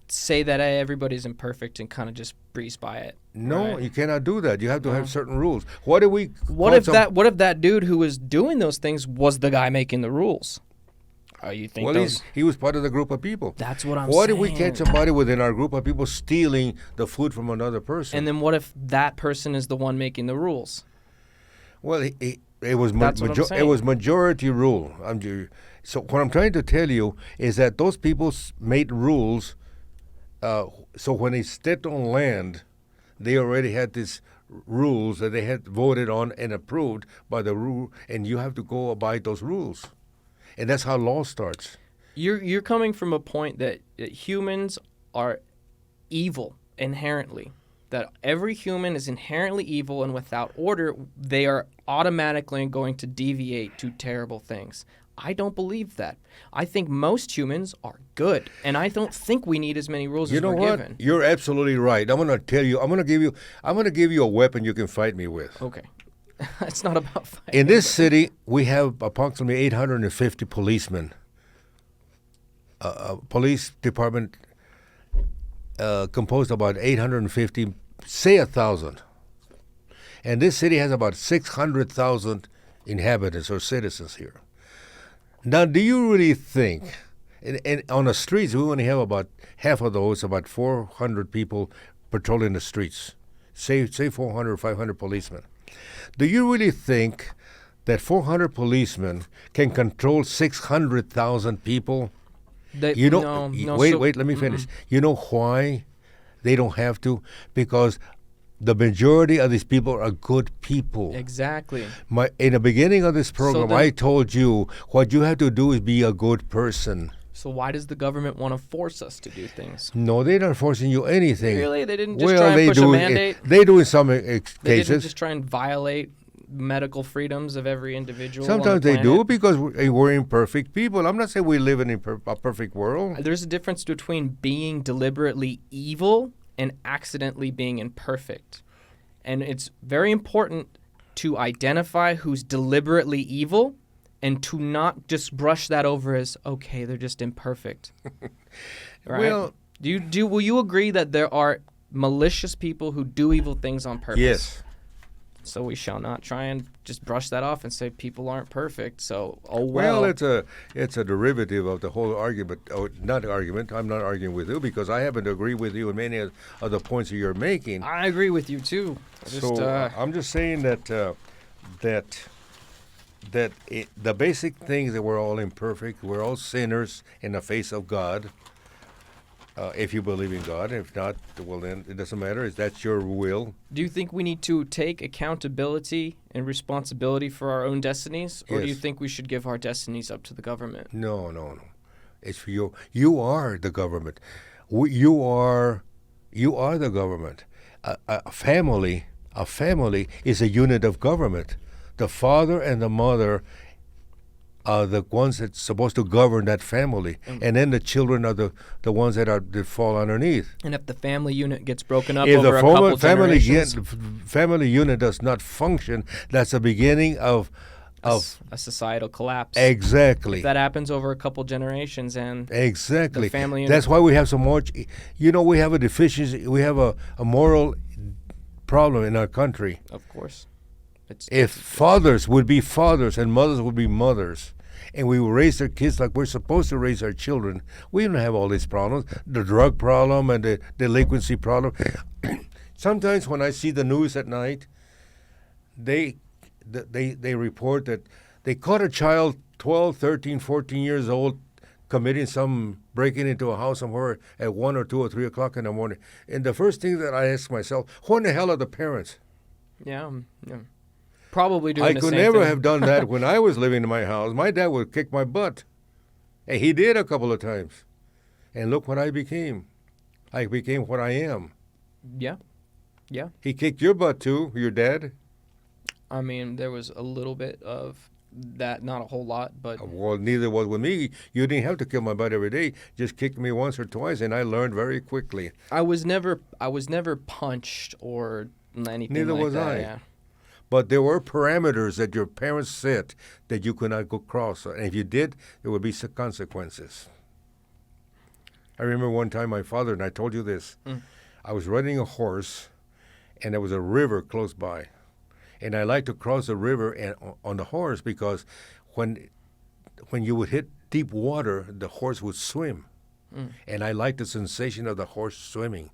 say that hey, everybody's imperfect and kind of just breeze by it. No, right? you cannot do that. You have to have certain rules. What if that dude who was doing those things was the guy making the rules? You think Well, he was part of the group of people. That's what I'm What saying. if we catch somebody within our group of people stealing the food from another person? And then what if that person is the one making the rules? Well, it was That's what I'm saying. it was majority rule. So what I'm trying to tell you is that those people made rules. So when they stepped on land, they already had these rules that they had voted on and approved by the rule, and you have to go abide those rules. And that's how law starts. You're coming from a point that humans are evil inherently. That every human is inherently evil, and without order, they are automatically going to deviate to terrible things. I don't believe that. I think most humans are good, and I don't think we need as many rules as we're given. You're absolutely right. I'm going to tell you. I'm going to give you a weapon you can fight me with. Okay. It's not about fighting. In this city, we have approximately 850 policemen. Police department composed about 850, say 1,000. And this city has about 600,000 inhabitants or citizens here. Now, do you really think, and on the streets, we only have about half of those, about 400 people patrolling the streets, say 400 or 500 policemen. Do you really think that 400 policemen can control 600,000 people? Wait, let me finish. You know why they don't have to? Because the majority of these people are good people. Exactly. In the beginning of this program, I told you what you have to do is be a good person. So why does the government want to force us to do things? No, they're not forcing you anything. Really? They didn't just try and push a mandate? They do in some They cases. didn't just try and violate medical freedoms of every individual. Sometimes they do because we're imperfect people. I'm not saying we live in a perfect world. There's a difference between being deliberately evil and accidentally being imperfect. And it's very important to identify who's deliberately evil and to not just brush that over as, okay, they're just imperfect. Right? Well, will you agree that there are malicious people who do evil things on purpose? yes. So we shall not try and just brush that off and say people aren't perfect. So, well. Well, it's a derivative of the whole argument. Not argument. I'm not arguing with you because I happen to agree with you in many of the points that you're making. I agree with you too. I'm just saying that the basic things that we're all imperfect, we're all sinners in the face of God. If you believe in God, if not, well then it doesn't matter. That's your will. Do you think we need to take accountability and responsibility for our own destinies, or do you think we should give our destinies up to the government? No. It's for you. You are the government. You are the government. A family is a unit of government. The father and the mother are the ones that's supposed to govern that family, and then the children are the ones that fall underneath. And if the family unit gets broken up If over a couple generations, family unit does not function, that's the beginning of a societal collapse. Exactly. If that happens over a couple generations, and exactly. the family unit. That's why we have so much. We have a deficiency. We have a moral problem in our country. Of course. If fathers would be fathers and mothers would be mothers, and we would raise their kids like we're supposed to raise our children, we don't have all these problems, the drug problem and the delinquency problem. Sometimes when I see the news at night, they report that they caught a child 12, 13, 14 years old breaking into a house somewhere at 1 or 2 or 3 o'clock in the morning. And the first thing that I ask myself, who in the hell are the parents? Yeah. Probably doing I the could same never thing. have done that when I was living in my house. My dad would kick my butt. And he did a couple of times. And look what I became. I became what I am. Yeah. Yeah. He kicked your butt too, your dad. I mean, there was a little bit of that, not a whole lot, but Well, neither was with me. You didn't have to kick my butt every day. Just kick me once or twice, and I learned very quickly. I was never punched or anything Neither like was that. I. Yeah. But there were parameters that your parents set that you could not go cross. And if you did, there would be some consequences. I remember one time my father, and I told you this, I was riding a horse, and there was a river close by. And I like to cross the river and on the horse because when you would hit deep water, the horse would swim. And I like the sensation of the horse swimming.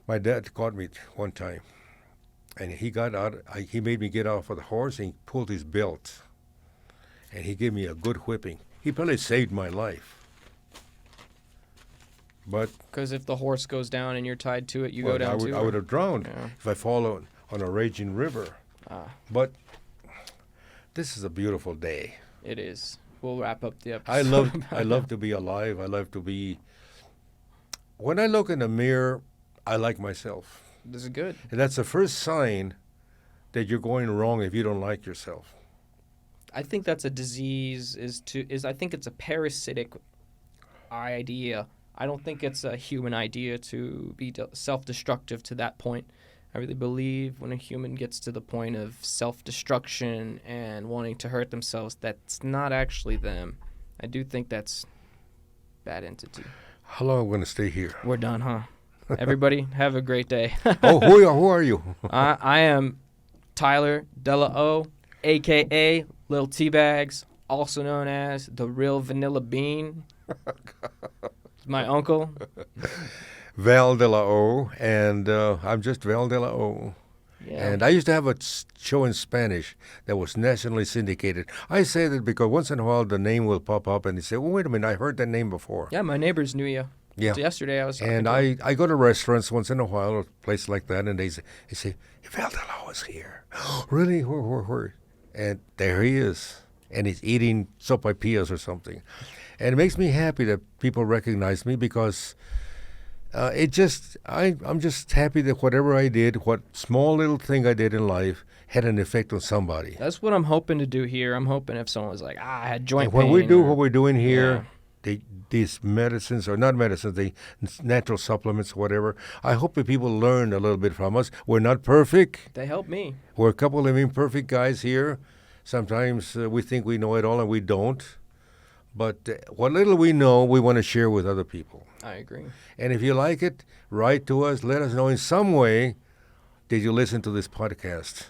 My dad caught me one time. And he got out. He made me get off of the horse, and he pulled his belt, and he gave me a good whipping. He probably saved my life. But Because if the horse goes down and you're tied to it, you well, go down too. I would have drowned Yeah. if I fall on a raging river. But this is a beautiful day. It is. We'll wrap up the episode. I love to be alive. I love to be. When I look in the mirror, I like myself. This is good. And that's the first sign that you're going wrong if you don't like yourself. I think that's a disease. I think it's a parasitic idea. I don't think it's a human idea to be self-destructive to that point. I really believe when a human gets to the point of self-destruction and wanting to hurt themselves, that's not actually them. I do think that's bad entity. How long am I going to stay here? We're done, huh? Everybody, have a great day. Oh, who are you? I am Tyler Delao, a.k.a. Little Teabags, also known as the Real Vanilla Bean. My uncle. Val de la O, and I'm just Val de la O. Yeah. And I used to have a show in Spanish that was nationally syndicated. I say that because once in a while the name will pop up and they say, well, wait a minute, I heard that name before. Yeah, my neighbors knew you. Yeah. Yesterday I was talking And to him. I go to restaurants once in a while, or places like that, and they say Val de la O is here. Really? Where? And there he is. And he's eating sopapillas or something. And it makes me happy that people recognize me because I'm just happy that whatever I did, what small little thing I did in life, had an effect on somebody. That's what I'm hoping to do here. I'm hoping if someone was like, I had joint And when pain. we do or- what we're doing here, these medicines, or not medicines, the natural supplements, whatever, I hope that people learn a little bit from us. We're not perfect. They help me. We're a couple of imperfect guys here. Sometimes we think we know it all and we don't. But what little we know, we want to share with other people. I agree. And if you like it, write to us. Let us know in some way did you listen to this podcast.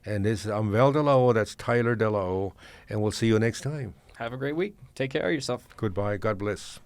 And I'm Val de la O, that's Tyler de la O, and we'll see you next time. Have a great week. Take care of yourself. Goodbye. God bless.